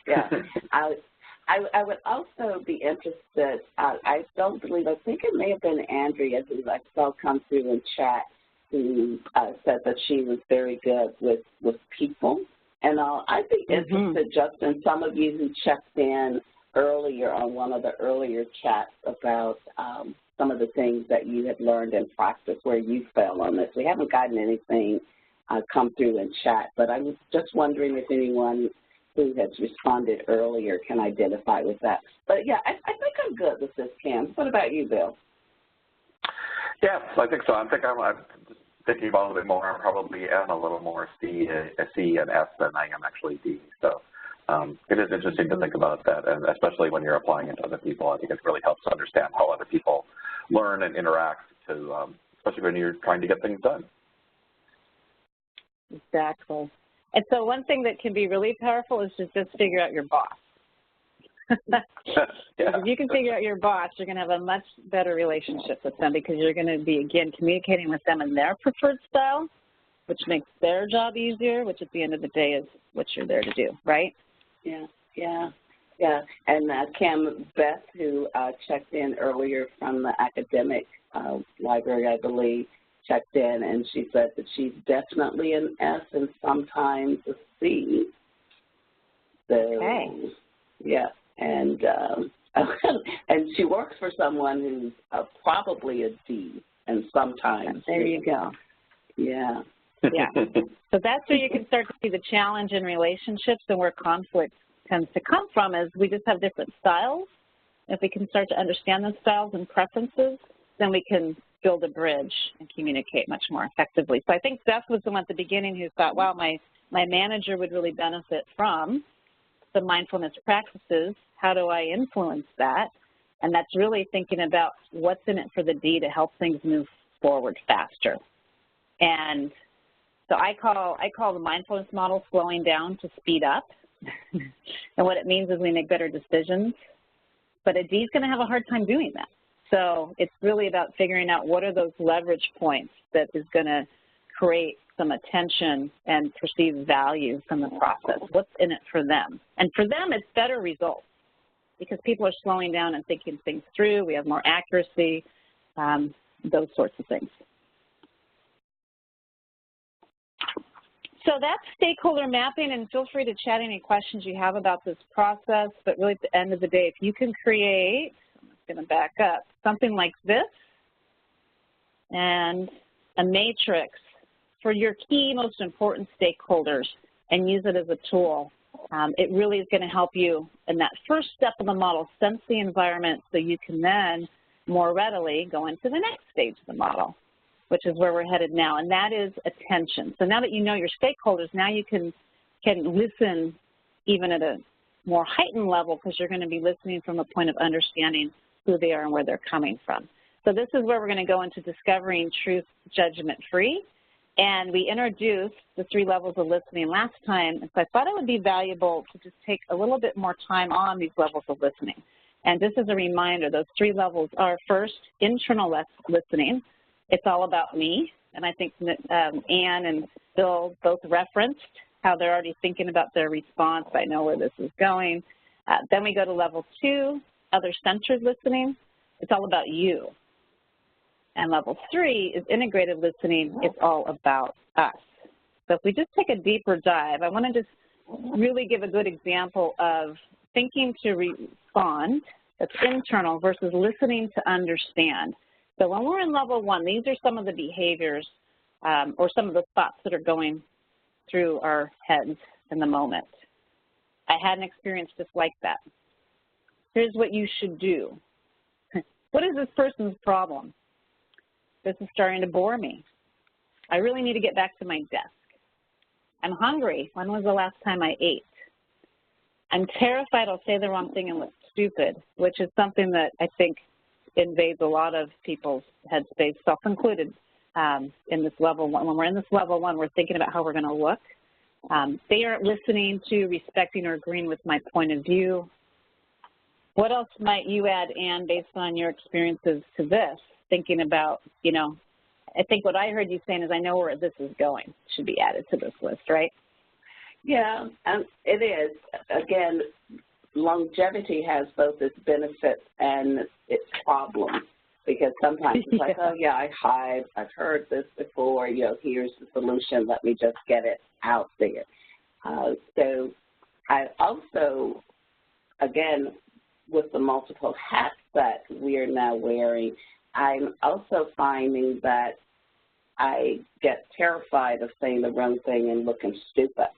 Yeah, I would also be interested, I don't believe, I think it may have been Andrea who I saw come through in chat who said that she was very good with people. And I'd be interested, Justin, some of you who checked in earlier on one of the earlier chats about some of the things that you had learned in practice where you fell on this. We haven't gotten anything come through in chat, but I was just wondering if anyone who has responded earlier can identify with that. But yeah, I think I'm good with this, Cam. What about you, Bill? Yes, I think so. I'm just thinking about it a little bit more. I probably am a little more C and S than I am actually D. So it is interesting to think about that, and especially when you're applying it to other people. I think it really helps to understand how other people learn and interact, especially when you're trying to get things done. Exactly. And so one thing that can be really powerful is to just figure out your boss. If you can figure out your boss, you're going to have a much better relationship with them because you're going to be, again, communicating with them in their preferred style, which makes their job easier, which at the end of the day is what you're there to do, right? Yeah. And Cam, Beth, who checked in earlier from the academic library, I believe, checked in, and she said that she's definitely an S and sometimes a C. So, okay. Yeah, and she works for someone who's probably a D, and sometimes. There you go. Yeah. Yeah. So that's where you can start to see the challenge in relationships and where conflict tends to come from is we just have different styles. If we can start to understand those styles and preferences, then we can build a bridge and communicate much more effectively. So I think Beth was the one at the beginning who thought, wow, my manager would really benefit from the mindfulness practices. How do I influence that? And that's really thinking about what's in it for the D to help things move forward faster. And so I call the mindfulness model slowing down to speed up. And what it means is we make better decisions. But a D is going to have a hard time doing that. So it's really about figuring out what are those leverage points that is going to create some attention and perceived value from the process. What's in it for them? And for them, it's better results because people are slowing down and thinking things through. We have more accuracy, those sorts of things. So that's stakeholder mapping, and feel free to chat any questions you have about this process. But really, at the end of the day, if you can create, I'm just going to back up, something like this and a matrix for your key, most important stakeholders and use it as a tool. It really is going to help you in that first step of the model, sense the environment so you can then more readily go into the next stage of the model, which is where we're headed now, and that is attention. So now that you know your stakeholders, now you can listen even at a more heightened level because you're going to be listening from a point of understanding who they are and where they're coming from. So this is where we're going to go into discovering truth judgment-free. And we introduced the 3 levels of listening last time, and so I thought it would be valuable to just take a little bit more time on these levels of listening. And just as a reminder, those 3 levels are first, internal listening. It's all about me, and I think Anne and Bill both referenced how they're already thinking about their response. I know where this is going. Then we go to level 2, other-centered listening. It's all about you. And level 3 is integrated listening. It's all about us. So if we just take a deeper dive, I want to just really give a good example of thinking to respond, that's internal, versus listening to understand. So when we're in level 1, these are some of the behaviors or some of the thoughts that are going through our heads in the moment. I had an experience just like that. Here's what you should do. What is this person's problem? This is starting to bore me. I really need to get back to my desk. I'm hungry. When was the last time I ate? I'm terrified I'll say the wrong thing and look stupid, which is something that I think invades a lot of people's headspace, self-included, in this level 1. When we're in this level 1, we're thinking about how we're going to look. They aren't listening to, respecting, or agreeing with my point of view. What else might you add, Anne, based on your experiences to this? Thinking about, I think what I heard you saying is I know where this is going, should be added to this list, right? Yeah, it is. Again, longevity has both its benefits and its problems, because sometimes it's like, oh, yeah, I've heard this before, here's the solution, let me just get it out there. So I also, again, with the multiple hats that we're now wearing, I'm also finding that I get terrified of saying the wrong thing and looking stupid.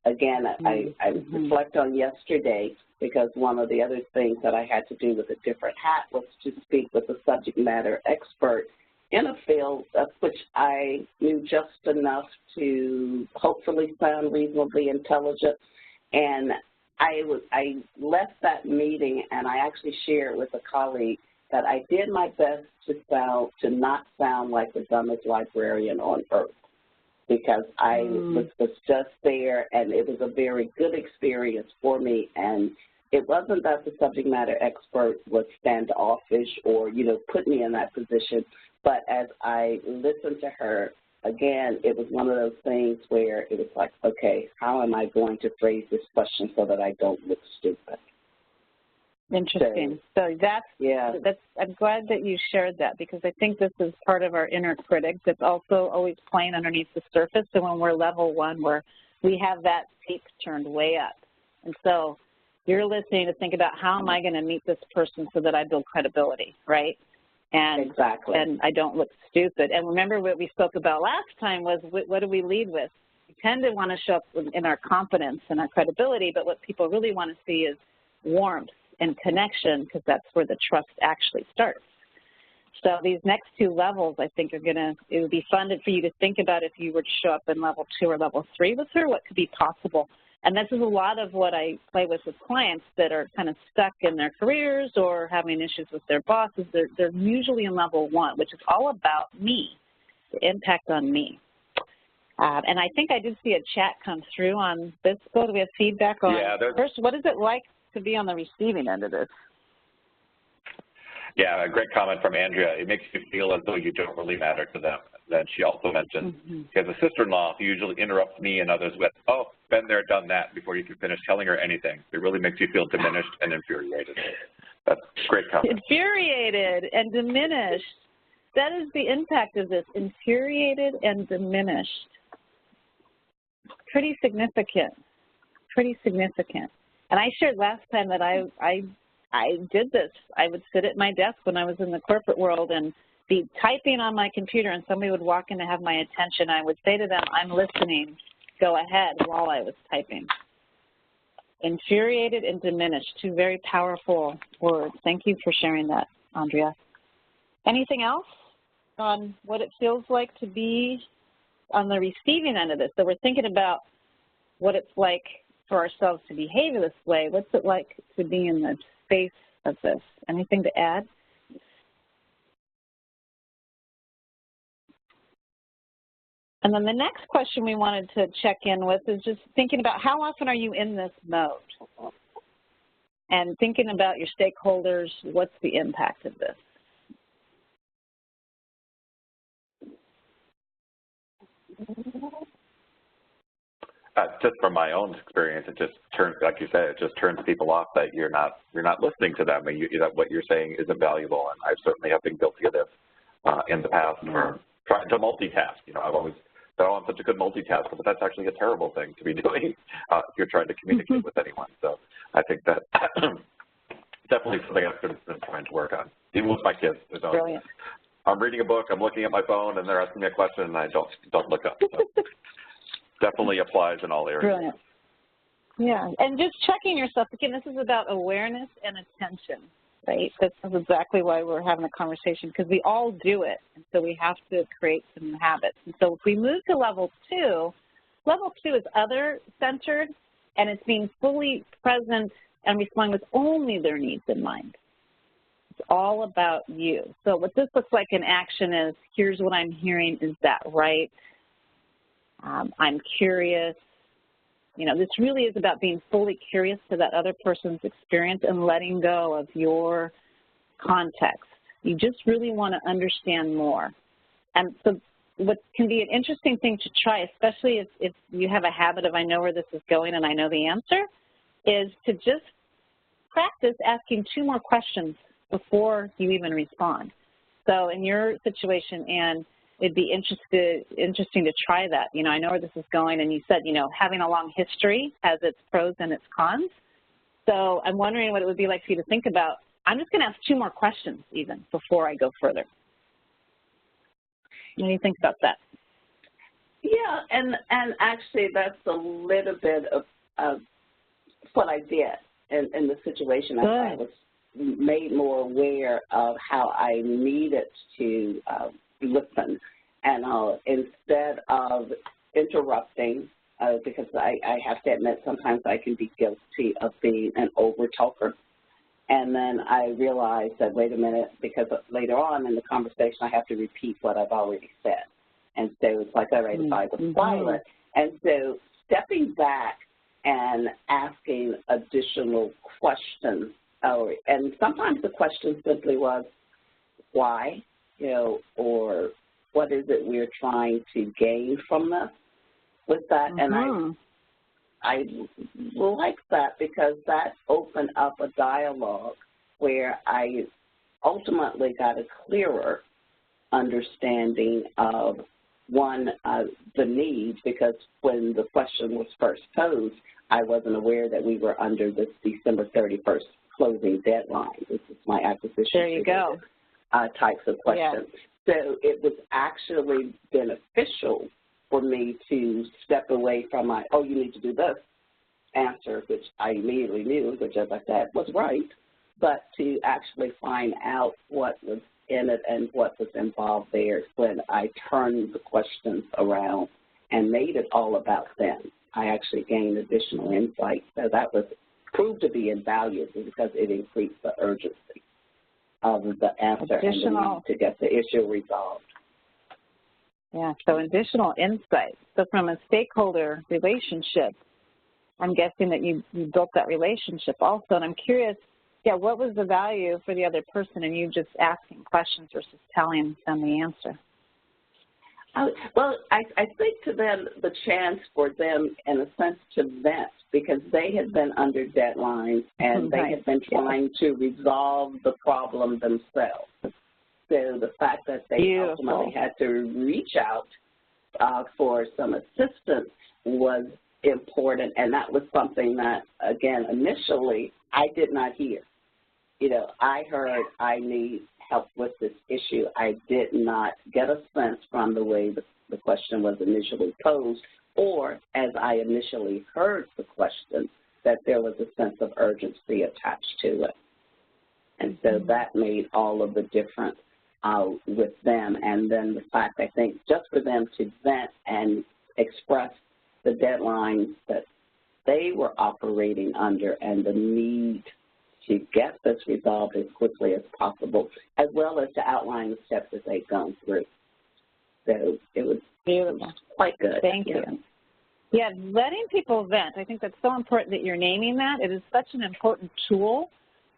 Again, I reflect on yesterday, because one of the other things that I had to do with a different hat was to speak with a subject matter expert in a field of which I knew just enough to hopefully sound reasonably intelligent. And I left that meeting, and I actually shared with a colleague that I did my best to not sound like the dumbest librarian on earth, because I was just there, and it was a very good experience for me. And it wasn't that the subject matter expert was standoffish or, put me in that position, but as I listened to her, again, it was one of those things where it was like, okay, how am I going to phrase this question so that I don't look stupid? Interesting. So I'm glad that you shared that, because I think this is part of our inner critic that's also always playing underneath the surface. So when we're level 1, we have that peak turned way up. And so you're listening to think about, how am I going to meet this person so that I build credibility, right? And exactly. And I don't look stupid. And remember what we spoke about last time was, what do we lead with? We tend to want to show up in our confidence and our credibility, but what people really want to see is warmth and connection, because that's where the trust actually starts. So these next 2 levels, I think, it would be fun for you to think about if you were to show up in level 2 or level 3 with her, what could be possible. And this is a lot of what I play with clients that are kind of stuck in their careers or having issues with their bosses. They're usually in level 1, which is all about me, the impact on me. And I think I did see a chat come through on this. Do we have feedback on first? What is it like to be on the receiving end of this? Yeah, a great comment from Andrea. It makes you feel as though you don't really matter to them. Then she also mentioned, she has a sister-in-law who usually interrupts me and others with, oh, been there, done that, before you can finish telling her anything. It really makes you feel diminished and infuriated. That's a great comment. Infuriated and diminished. That is the impact of this, infuriated and diminished. Pretty significant, pretty significant. And I shared last time that I did this. I would sit at my desk when I was in the corporate world, and be typing on my computer and somebody would walk in to have my attention. I would say to them, I'm listening, go ahead, while I was typing. Infuriated and diminished, two very powerful words. Thank you for sharing that, Andrea. Anything else on what it feels like to be on the receiving end of this? So we're thinking about what it's like for ourselves to behave this way. What's it like to be in the space of this? Anything to add? And then the next question we wanted to check in with is just thinking about how often are you in this mode? And thinking about your stakeholders, what's the impact of this? Just from my own experience, it just turns, like you said, it just turns people off that you're not listening to them, and that what you're saying isn't valuable. And I certainly have been guilty of this in the past for trying to multitask. You know, I've always said, "Oh, I'm such a good multitasker," but that's actually a terrible thing to be doing if you're trying to communicate with anyone. So I think that definitely something I've been trying to work on, even with my kids. Brilliant. I'm reading a book, I'm looking at my phone, and they're asking me a question, and I don't look up. So. Definitely applies in all areas. Brilliant. Yeah, and just checking yourself. Again, this is about awareness and attention, right? That's exactly why we're having a conversation, because we all do it, and so we have to create some habits. And so if we move to level two is other-centered, and it's being fully present and responding with only their needs in mind. It's all about you. So what this looks like in action is, here's what I'm hearing, is that right? I'm curious. You know, this really is about being fully curious to that other person's experience and letting go of your context. You just really want to understand more. And so what can be an interesting thing to try, especially if you have a habit of, I know where this is going and I know the answer, is to just practice asking 2 more questions before you even respond. So in your situation, Anne, it'd be interesting to try that. You know, I know where this is going, and you said, you know, having a long history has its pros and its cons. So I'm wondering what it would be like for you to think about, I'm just going to ask 2 more questions even before I go further. What do you think about that? Yeah, and actually that's a little bit of what I did in the situation. I was made more aware of how I needed to listen, and instead of interrupting, because I have to admit sometimes I can be guilty of being an over-talker. And then I realized that, wait a minute, because later on in the conversation I have to repeat what I've already said. And so it's like, all right, if I was silent. And so stepping back and asking additional questions, and sometimes the question simply was, why? You know, or what is it we're trying to gain from this with that? And I like that because that opened up a dialogue where I ultimately got a clearer understanding of, one, the needs, because when the question was first posed, I wasn't aware that we were under this December 31st closing deadline. This is my acquisition. There you go. Types of questions. Yeah. So it was actually beneficial for me to step away from my, oh, you need to do this answer, which I immediately knew, which, as I said, was right, but to actually find out what was in it and what was involved there when I turned the questions around and made it all about them. I actually gained additional insight. So that was proved to be invaluable because it increased the urgency of the answer and the need to get the issue resolved. Yeah, so additional insight. So from a stakeholder relationship, I'm guessing that you built that relationship also, and I'm curious, yeah, what was the value for the other person in you just asking questions versus telling them the answer? Well, I think to them, the chance for them, in a sense, to vent, because they had been under deadlines and they had been trying to resolve the problem themselves. So the fact that they ultimately had to reach out for some assistance was important, and that was something that, again, initially I did not hear. You know, I heard I need help with this issue. I did not get a sense from the way the question was initially posed, or as I initially heard the question, that there was a sense of urgency attached to it. And so that made all of the difference with them. And then the fact, I think, just for them to vent and express the deadlines that they were operating under and the need to get this resolved as quickly as possible, as well as to outline the steps that they've gone through. So it was beautiful, quite good. Thank you. Yeah, letting people vent, I think that's so important that you're naming that. It is such an important tool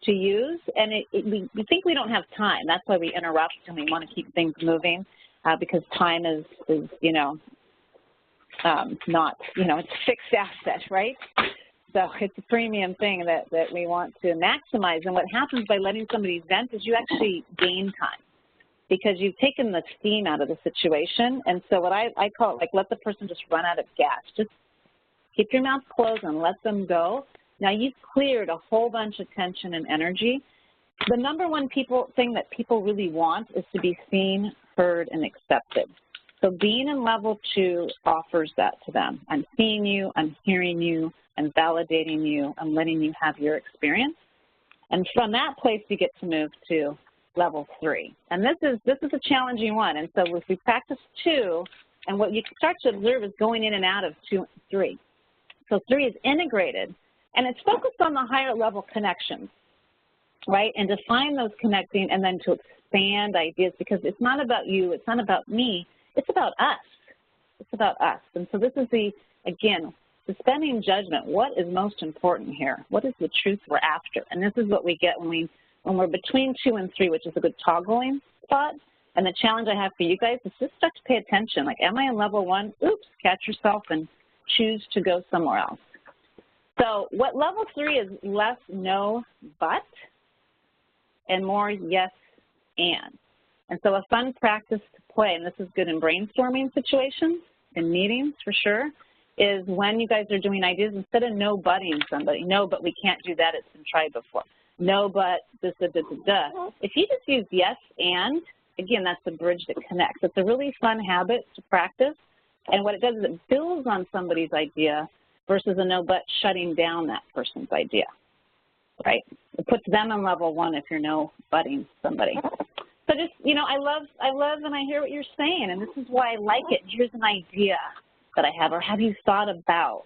to use, and we think we don't have time. That's why we interrupt and we want to keep things moving, because time is you know, not, you know, it's a fixed asset, right? So it's a premium thing that we want to maximize. And what happens by letting somebody vent is you actually gain time, because you've taken the steam out of the situation. And so what I call it, like, let the person just run out of gas. Just keep your mouth closed and let them go. Now you've cleared a whole bunch of tension and energy. The number one thing that people really want is to be seen, heard, and accepted. So being in level 2 offers that to them. I'm seeing you, I'm hearing you, I'm validating you, I'm letting you have your experience. And from that place, you get to move to level 3. And this is a challenging one. And so if we practice 2, and what you start to observe is going in and out of 2 and 3. So 3 is integrated, and it's focused on the higher level connections, right? And to find those connecting and then to expand ideas, because it's not about you, it's not about me, it's about us. It's about us. And so this is again, suspending judgment. What is most important here? What is the truth we're after? And this is what we get when we're between 2 and 3, which is a good toggling spot. And the challenge I have for you guys is just start to pay attention. Like, am I in level 1? Oops, catch yourself and choose to go somewhere else. So what level 3 is less no, but, and more yes, and. And so a fun practice to play, and this is good in brainstorming situations, in meetings for sure, is when you guys are doing ideas, instead of no butting somebody, no, but we can't do that, it's been tried before. No, but this, If you just use yes, and, again, that's the bridge that connects. It's a really fun habit to practice, and what it does is it builds on somebody's idea versus a no, but shutting down that person's idea, right? It puts them on level 1 if you're no butting somebody. So just, you know, I love and I hear what you're saying, and this is why I like it. Here's an idea that I have, or have you thought about?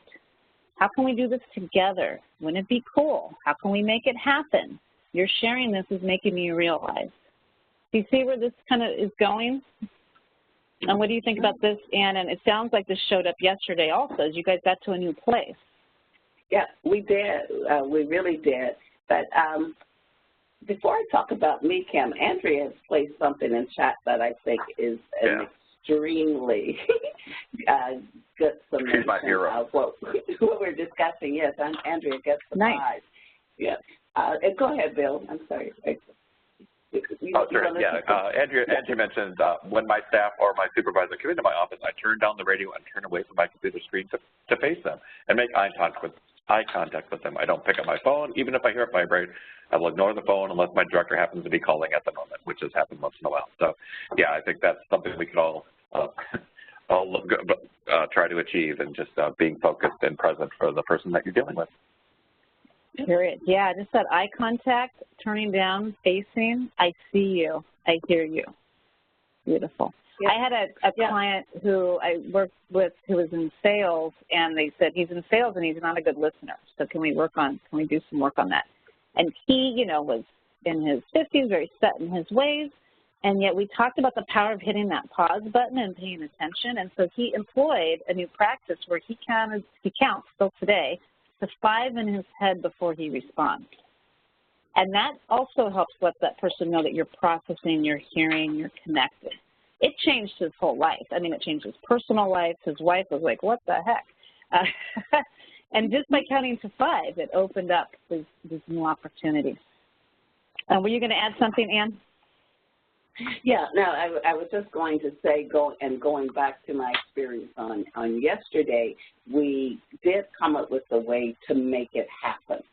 How can we do this together? Wouldn't it be cool? How can we make it happen? You're sharing this is making me realize. Do you see where this kind of is going? And what do you think about this, Ann? And it sounds like this showed up yesterday also, as you guys got to a new place. Yeah, we did. We really did. But before I talk about me, Kim, Andrea has placed something in chat that I think is an extremely good summation. She's my hero. Of what we're discussing. Yes, Andrea gets the prize. Yeah. Go ahead, Bill. I'm sorry. Andrea mentioned when my staff or my supervisor come into my office, I turn down the radio and turn away from my computer screen to face them and make eye contact with them. I don't pick up my phone. Even if I hear it vibrate, I will ignore the phone unless my director happens to be calling at the moment, which has happened once in a while. So, yeah, I think that's something we could all try to achieve, and just being focused and present for the person that you're dealing with. Period. Yeah, just that eye contact, turning down, facing, I see you, I hear you. Beautiful. Yeah. I had a client who I worked with who was in sales, and they said he's in sales and he's not a good listener. So can we do some work on that? And he, you know, was in his 50s, very set in his ways, and yet we talked about the power of hitting that pause button and paying attention. And so he employed a new practice where he counts still today to 5 in his head before he responds. And that also helps let that person know that you're processing, you're hearing, you're connected. It changed his whole life. I mean, it changed his personal life. His wife was like, what the heck? And just by counting to 5, it opened up these new opportunities. Were you going to add something, Ann? Yeah, no, I was just going to say, going back to my experience on yesterday, we did come up with a way to make it happen.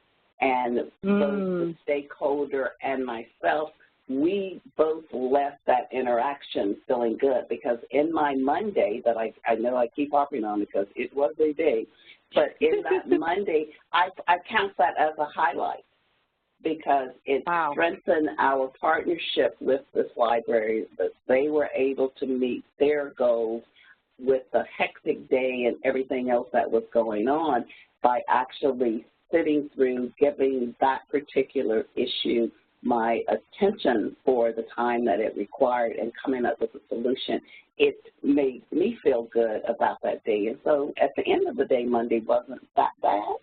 And both the stakeholder and myself we both left that interaction feeling good, because in my Monday that I know I keep harping on because it was a day, but in that Monday, I count that as a highlight because it strengthened our partnership with this library, that they were able to meet their goals with the hectic day and everything else that was going on by actually sitting through, giving that particular issue my attention for the time that it required and coming up with a solution. It made me feel good about that day. And so at the end of the day, Monday wasn't that bad,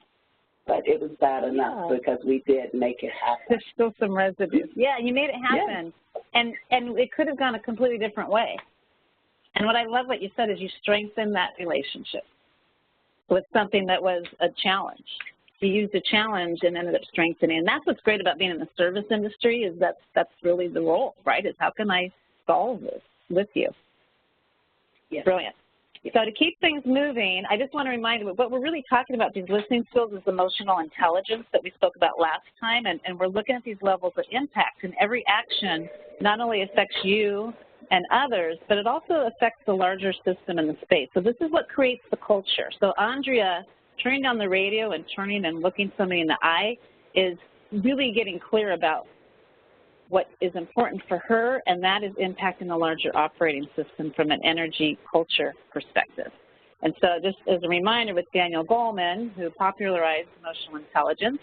but it was bad enough because we did make it happen. There's still some residue. Yeah, you made it happen. Yeah. And it could have gone a completely different way. And what I love what you said is you strengthened that relationship with something that was a challenge. You used a challenge and ended up strengthening. And that's what's great about being in the service industry, is that's really the role, right, is how can I solve this with you? Yes. Brilliant. So to keep things moving, I just want to remind you, what we're really talking about, these listening skills, is emotional intelligence that we spoke about last time, and we're looking at these levels of impact, and every action not only affects you and others, but it also affects the larger system in the space. So this is what creates the culture. So Andrea, turning down the radio and turning and looking somebody in the eye is really getting clear about what is important for her, and that is impacting the larger operating system from an energy culture perspective. And so just as a reminder, with Daniel Goleman, who popularized emotional intelligence,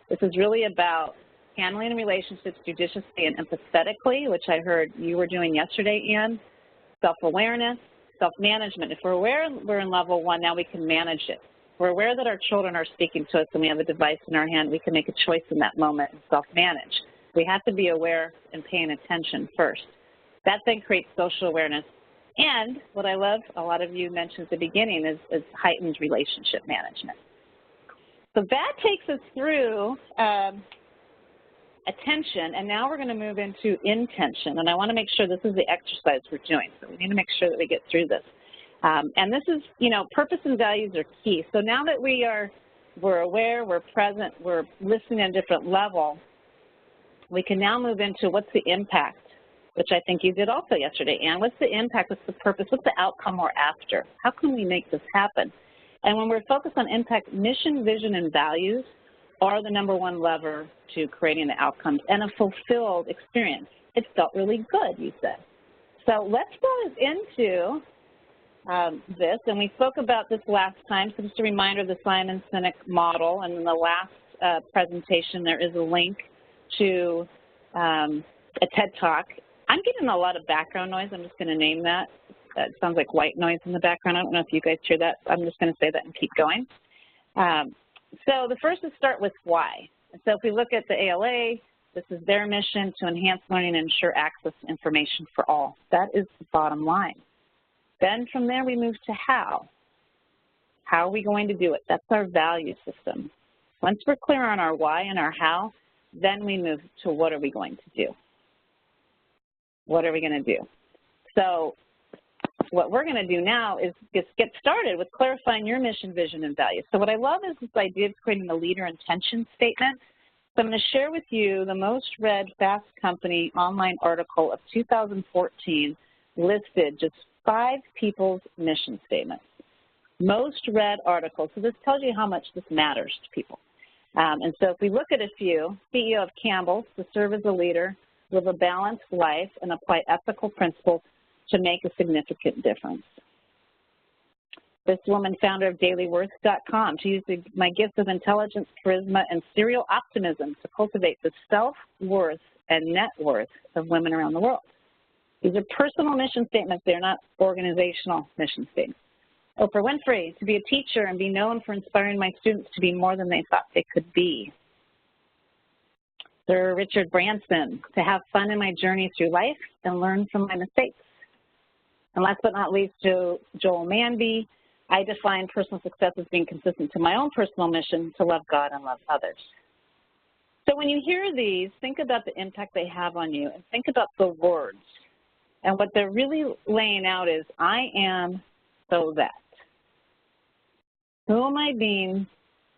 this is really about handling relationships judiciously and empathetically, which I heard you were doing yesterday, Ian, self-awareness, self-management. If we're aware we're in level 1, now we can manage it. We're aware that our children are speaking to us and we have a device in our hand, we can make a choice in that moment and self-manage. We have to be aware and paying attention first. That then creates social awareness. And what I love, a lot of you mentioned at the beginning, is heightened relationship management. So that takes us through attention, and now we're going to move into intention. And I want to make sure this is the exercise we're doing, so we need to make sure that we get through this. And this is, purpose and values are key. So now that we're aware, we're present, we're listening at a different level, we can now move into what's the impact, which I think you did also yesterday, Ann. What's the impact, what's the purpose, what's the outcome we're after? How can we make this happen? And when we're focused on impact, mission, vision, and values are the #1 lever to creating the outcomes and a fulfilled experience. It felt really good, you said. So let's go into this, and we spoke about this last time, so just a reminder of the Simon Sinek model, and in the last presentation there is a link to a TED Talk. I'm getting a lot of background noise. I'm just going to name that. That sounds like white noise in the background. I don't know if you guys hear that. I'm just going to say that and keep going. So the first is start with why. And so if we look at the ALA, this is their mission to enhance learning and ensure access to information for all. That is the bottom line. Then from there we move to how. How are we going to do it? That's our value system. Once we're clear on our why and our how, then we move to what are we going to do? What are we going to do? So what we're going to do now is just get started with clarifying your mission, vision, and values. So what I love is this idea of creating a leader intention statement. So I'm going to share with you the most read Fast Company online article of 2014 listed just 5 people's mission statements. Most read articles. So this tells you how much this matters to people. And so if we look at a few, CEO of Campbell's, to serve as a leader, live a balanced life, and apply ethical principles to make a significant difference. This woman, founder of dailyworth.com, to use my gifts of intelligence, charisma, and serial optimism to cultivate the self-worth and net worth of women around the world. These are personal mission statements. They're not organizational mission statements. Oprah Winfrey, to be a teacher and be known for inspiring my students to be more than they thought they could be. Sir Richard Branson, to have fun in my journey through life and learn from my mistakes. And last but not least, to Joel Manby, I define personal success as being consistent to my own personal mission to love God and love others. So when you hear these, think about the impact they have on you and think about the words. And what they're really laying out is, I am so that. Who am I being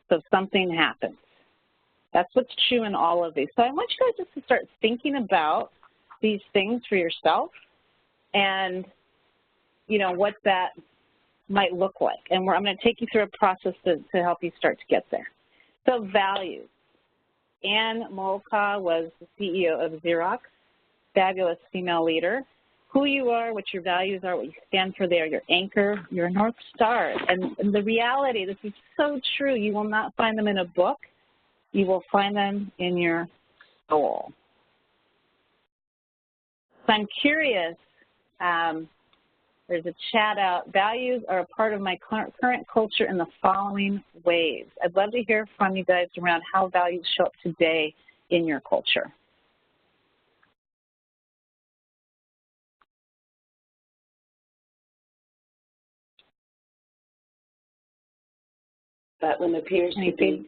so something happens? That's what's true in all of these. So I want you guys just to start thinking about these things for yourself and, you know, what that might look like. And I'm going to take you through a process to help you start to get there. So values. Anne Molka was the CEO of Xerox, fabulous female leader. Who you are, what your values are, what you stand for, there, your anchor, your North Star. And the reality, this is so true, you will not find them in a book. You will find them in your soul. So I'm curious, there's a chat out. Values are a part of my current culture in the following ways. I'd love to hear from you guys around how values show up today in your culture. That one appears to be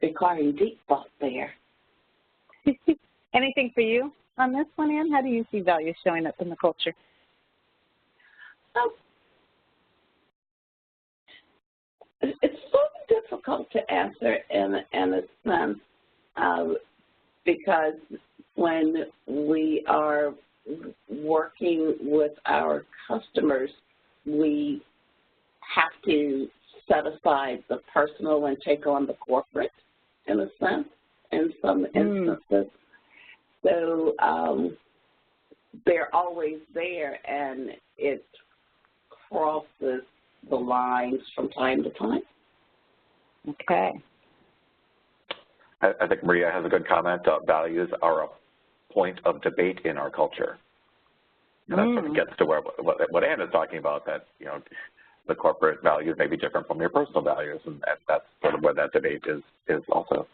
requiring deep thought there. Anything for you on this one, Anne? How do you see values showing up in the culture? It's so difficult to answer in a sense because when we are working with our customers, we have to set aside the personal and take on the corporate, in a sense, in some instances. So they're always there, and it crosses the lines from time to time. Okay. I think Maria has a good comment. Values are a point of debate in our culture. And that sort of gets to where what Anne is talking about, that, you know, the corporate values may be different from your personal values, and that's sort of where that debate is also.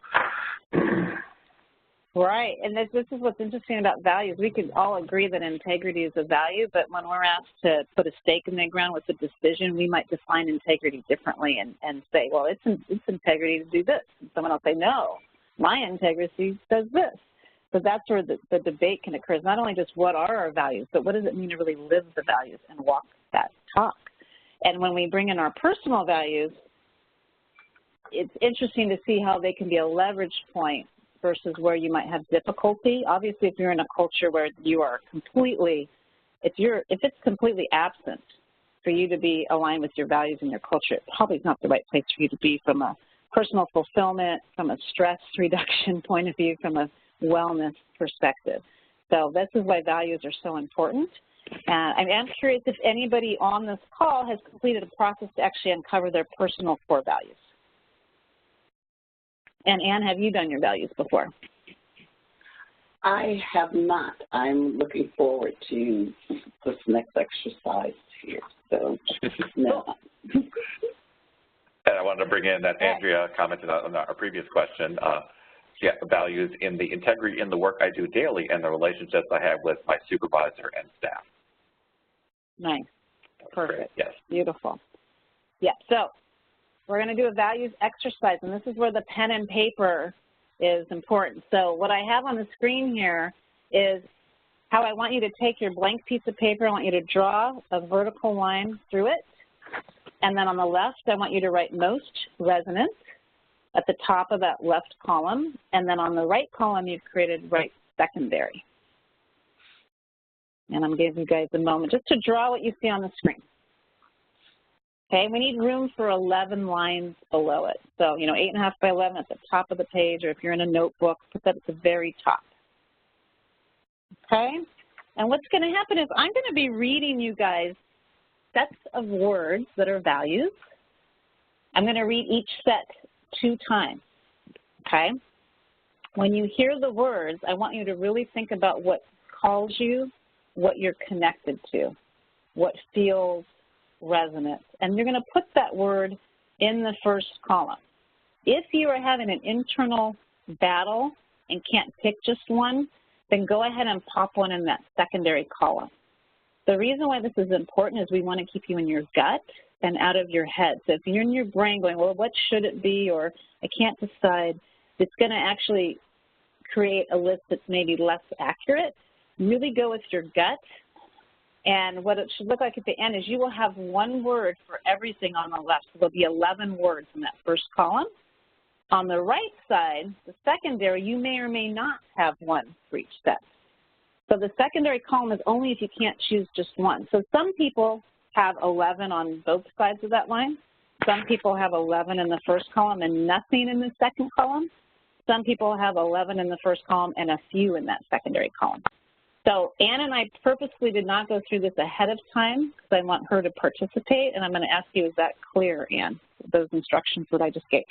Right, and this is what's interesting about values. We could all agree that integrity is a value, but when we're asked to put a stake in the ground with a decision, we might define integrity differently and say, well, it's integrity to do this. And someone else say, no, my integrity says this. So that's where the debate can occur. It's not only just what are our values, but what does it mean to really live the values and walk that talk? And when we bring in our personal values, it's interesting to see how they can be a leverage point versus where you might have difficulty. Obviously, if you're in a culture where you are completely, if it's completely absent for you to be aligned with your values and your culture, it probably is not the right place for you to be from a personal fulfillment, from a stress reduction point of view, from a wellness perspective. So this is why values are so important. And I'm curious if anybody on this call has completed a process to actually uncover their personal core values. And Anne, have you done your values before? I have not. I'm looking forward to this next exercise here. So, no. And I wanted to bring in that Andrea commented on our previous question. Values in the integrity in the work I do daily and the relationships I have with my supervisor and staff. Nice. Perfect. Yes. Beautiful. Yeah, so we're going to do a values exercise, and this is where the pen and paper is important. So what I have on the screen here is how I want you to take your blank piece of paper. I want you to draw a vertical line through it. And then on the left, I want you to write most resonant at the top of that left column. And then on the right column, you've created right secondary. And I'm giving you guys a moment just to draw what you see on the screen. Okay, we need room for 11 lines below it. So, 8.5 by 11 at the top of the page, or if you're in a notebook, put that at the very top. Okay, and what's going to happen is I'm going to be reading you guys sets of words that are values. I'm going to read each set 2 times, okay? When you hear the words, I want you to really think about what calls you, what you're connected to, what feels resonant. And you're going to put that word in the first column. If you are having an internal battle and can't pick just one, then go ahead and pop one in that secondary column. The reason why this is important is we want to keep you in your gut and out of your head. So if you're in your brain going, well, what should it be, or I can't decide, it's going to actually create a list that's maybe less accurate. Really go with your gut. And what it should look like at the end is you will have one word for everything on the left. So there'll be 11 words in that first column. On the right side, the secondary, you may or may not have one for each set. So the secondary column is only if you can't choose just one. So some people have 11 on both sides of that line. Some people have 11 in the first column and nothing in the second column. Some people have 11 in the first column and a few in that secondary column. So Ann and I purposely did not go through this ahead of time because I want her to participate, and I'm going to ask you, is that clear, Ann, those instructions that I just gave?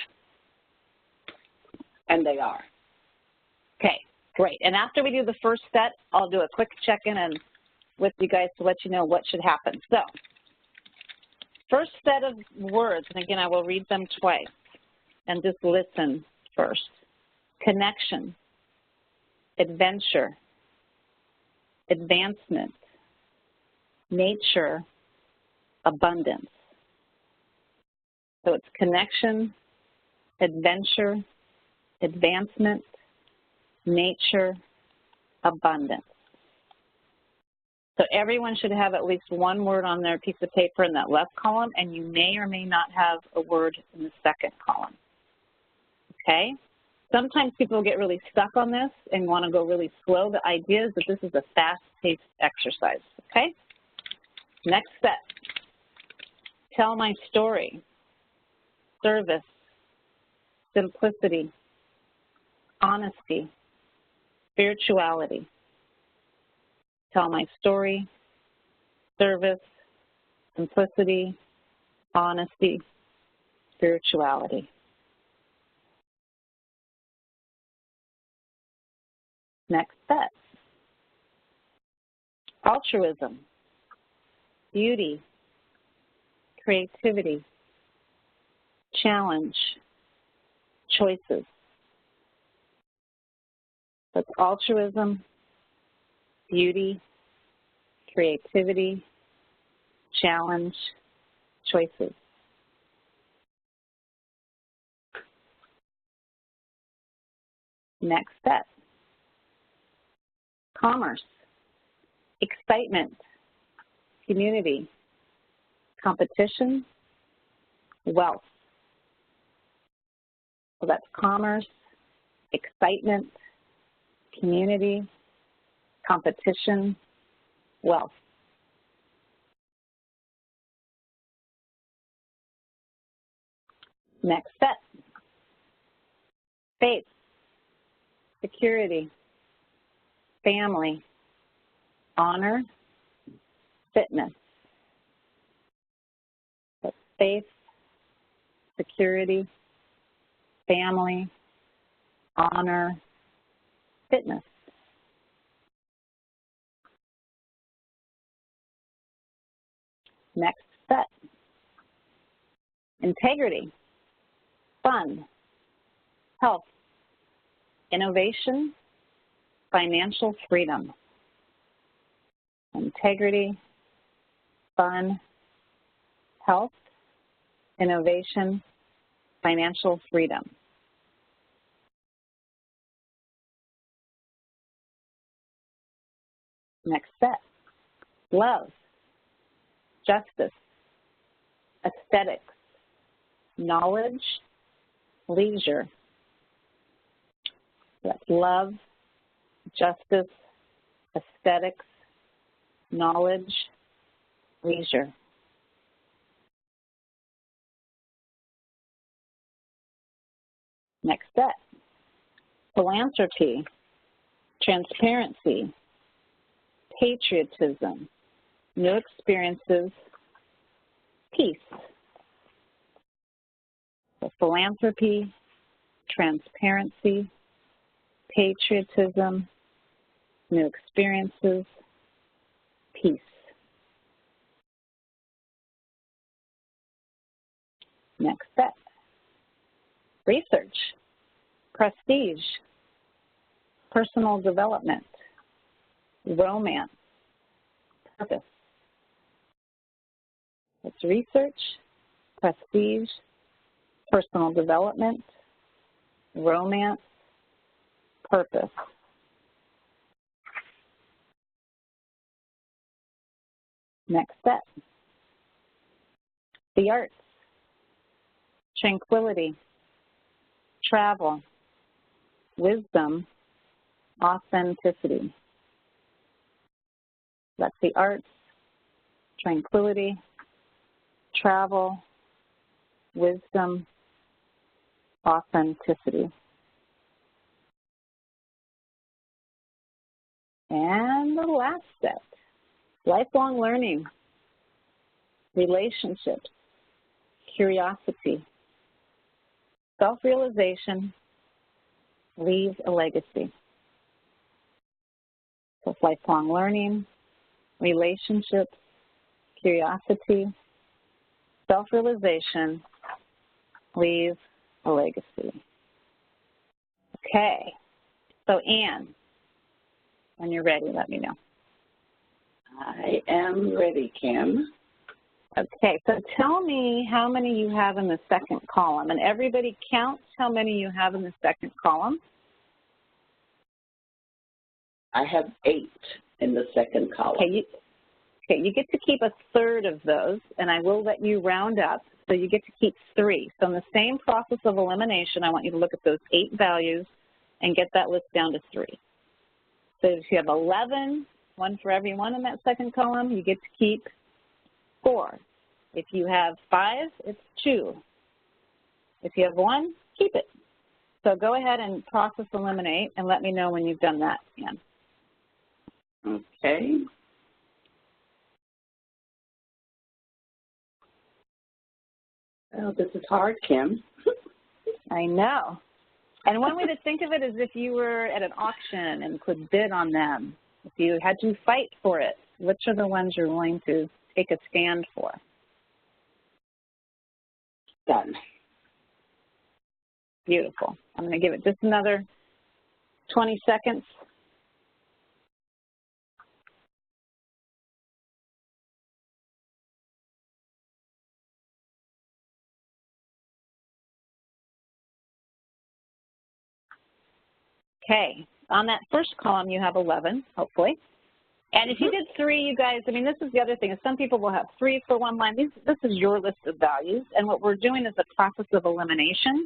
And they are. Okay, great. And after we do the first set, I'll do a quick check-in and with you guys to let you know what should happen. So, first set of words, and again, I will read them twice, and just listen first. Connection, adventure, advancement, nature, abundance. So it's connection, adventure, advancement, nature, abundance. So everyone should have at least one word on their piece of paper in that left column, and you may or may not have a word in the second column. Okay? Sometimes people get really stuck on this and want to go really slow. The idea is that this is a fast-paced exercise, okay? Next set, tell my story, service, simplicity, honesty, spirituality. Tell my story, service, simplicity, honesty, spirituality. Next set, altruism, beauty, creativity, challenge, choices. That's altruism, beauty, creativity, challenge, choices. Next step, commerce, excitement, community, competition, wealth. So that's commerce, excitement, community, competition, wealth. Next step, faith, security, family, honor, fitness. That's faith, security, family, honor, fitness. Next set, integrity, fun, health, innovation, financial freedom. Integrity, fun, health, innovation, financial freedom. Next step, love, justice, aesthetics, knowledge, leisure. That's love, justice, aesthetics, knowledge, leisure. Next step, philanthropy, transparency, patriotism, new experiences, peace. So philanthropy, transparency, patriotism, new experiences, peace. Next step, research, prestige, personal development, romance, purpose. It's research, prestige, personal development, romance, purpose. Next step, the arts, tranquility, travel, wisdom, authenticity. That's the arts, tranquility, travel, wisdom, authenticity. And the last set, lifelong learning, relationships, curiosity, self-realization, leave a legacy. So lifelong learning, relationships, curiosity, self-realization, leave a legacy. Okay, so Anne, when you're ready, let me know. I am ready, Kim. Okay, so tell me how many you have in the second column, and everybody counts how many you have in the second column. I have 8 in the second column. Okay, you get to keep a third of those, and I will let you round up, so you get to keep 3. So in the same process of elimination, I want you to look at those 8 values and get that list down to 3. So if you have 11, 1 for every one in that second column, you get to keep 4. If you have 5, it's 2. If you have 1, keep it. So go ahead and process eliminate and let me know when you've done that, Ann. Okay. Well, this is hard, Kim. I know. And one way to think of it is if you were at an auction and could bid on them, if you had to fight for it, which are the ones you're willing to take a stand for? Done. Beautiful. I'm going to give it just another 20 seconds. Okay, on that first column you have 11, hopefully. And if you did 3, you guys, I mean, this is the other thing, is some people will have 3 for one line. This is your list of values, and what we're doing is a process of elimination.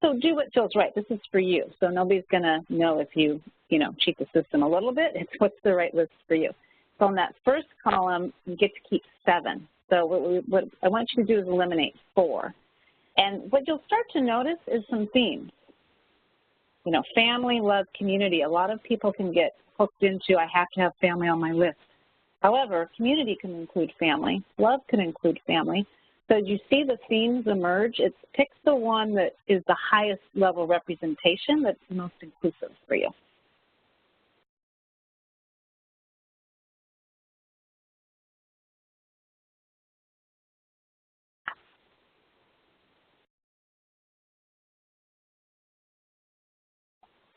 So do what feels right. This is for you. So nobody's going to know if you cheat the system a little bit. It's what's the right list for you. So on that first column, you get to keep 7. So what I want you to do is eliminate 4. And what you'll start to notice is some themes. You know, family, love, community. A lot of people can get hooked into, I have to have family on my list. However, community can include family. Love can include family. So as you see the themes emerge, it picks the one that is the highest level representation that's most inclusive for you.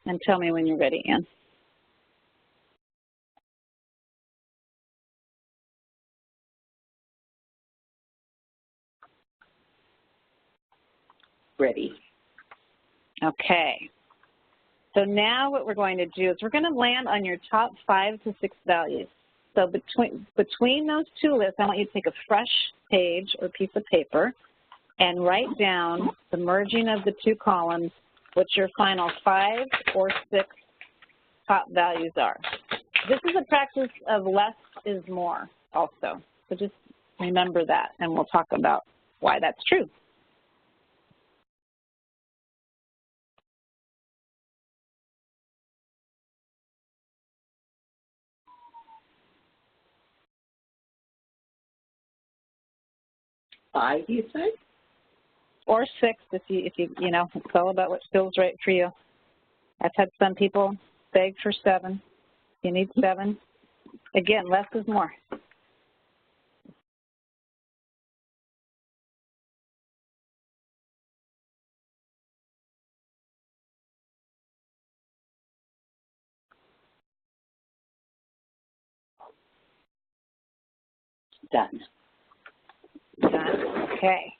And tell me when you're ready, Ann. Ready. Okay. So now what we're going to do is we're going to land on your top 5 to 6 values. So between those 2 lists, I want you to take a fresh page or piece of paper and write down the merging of the 2 columns, what your final 5 or 6 top values are. This is a practice of less is more also. So just remember that, and we'll talk about why that's true. Five, you say? Or 6 if you know, it's all about what feels right for you. I've had some people beg for 7. You need 7. Again, less is more. Done. Done. Okay.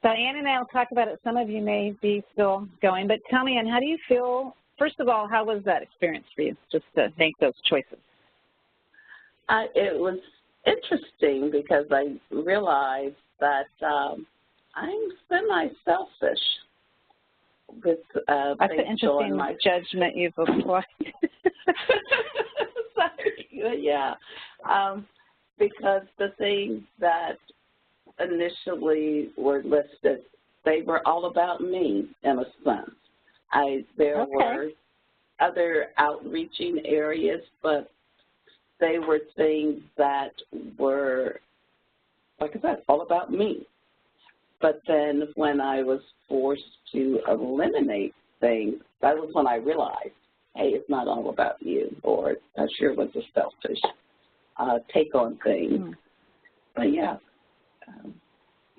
So Ann and I will talk about it. Some of you may be still going, but tell me, Ann, how do you feel? First of all, how was that experience for you, just to make those choices? It was interesting because I realized that I'm semi-selfish with that's an interesting judgment you've applied. Sorry. Yeah, because the things that initially were listed, they were all about me in a sense. There were other outreaching areas, but they were things that were, like I said, all about me. But then when I was forced to eliminate things, that was when I realized, hey, it's not all about you, or that sure was a selfish take on things. But yeah.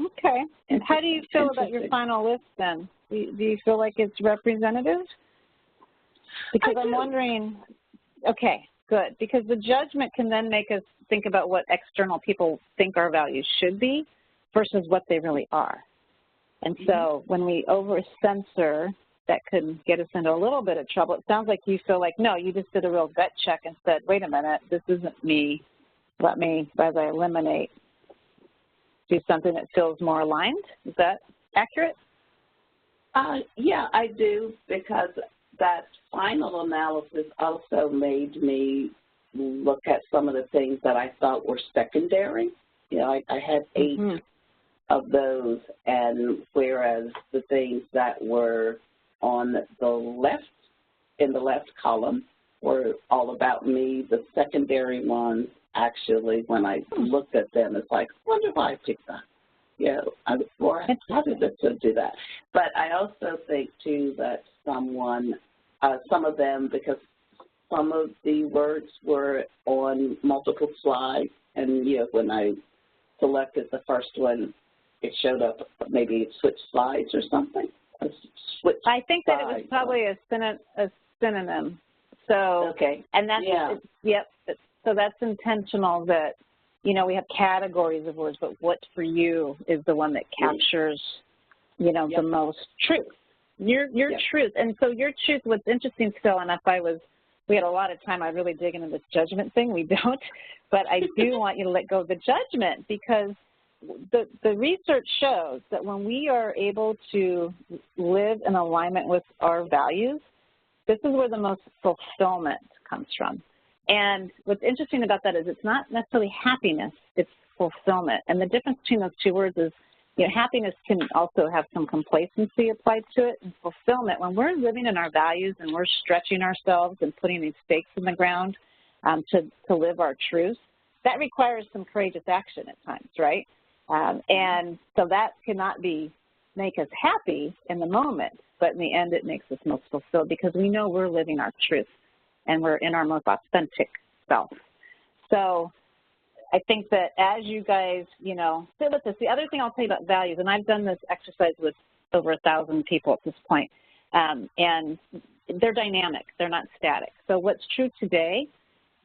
Okay. And how do you feel about your final list then? Do you feel like it's representative? Because I'm wondering, okay, good, because the judgment can then make us think about what external people think our values should be versus what they really are. And so when we over-censor, that could get us into a little bit of trouble. It sounds like you feel like, no, you just did a real gut check and said, wait a minute, this isn't me. Let me, as I eliminate, do something that feels more aligned. Is that accurate? Yeah, I do, because that final analysis also made me look at some of the things that I thought were secondary. You know, I had 8 of those, and whereas the things that were on the left, in the left column, were all about me, the secondary ones, actually, when I looked at them, it's like, I wonder why I picked that. Yeah, or how did this do that? But I also think, too, that some of them, because some of the words were on multiple slides, and, you know, when I selected the first one, it showed up, maybe it switched slides or something. I think that it was probably a synonym. So, and that's, so that's intentional that, you know, we have categories of words, but what for you is the one that captures, you know, the most truth. Your truth. And so your truth, what's interesting still, and if we had a lot of time, I'd really dig into this judgment thing. We don't. But I do want you to let go of the judgment, because the research shows that when we are able to live in alignment with our values, this is where the most fulfillment comes from. And what's interesting about that is it's not necessarily happiness, it's fulfillment. And the difference between those two words is, you know, happiness can also have some complacency applied to it, and fulfillment, when we're living in our values and we're stretching ourselves and putting these stakes in the ground to live our truth, that requires some courageous action at times, right? And so that cannot make us happy in the moment, but in the end it makes us most fulfilled because we know we're living our truth and we're in our most authentic self. So I think that as you guys, you know, sit with this, the other thing I'll tell you about values, and I've done this exercise with over 1,000 people at this point, and they're dynamic, they're not static. So what's true today,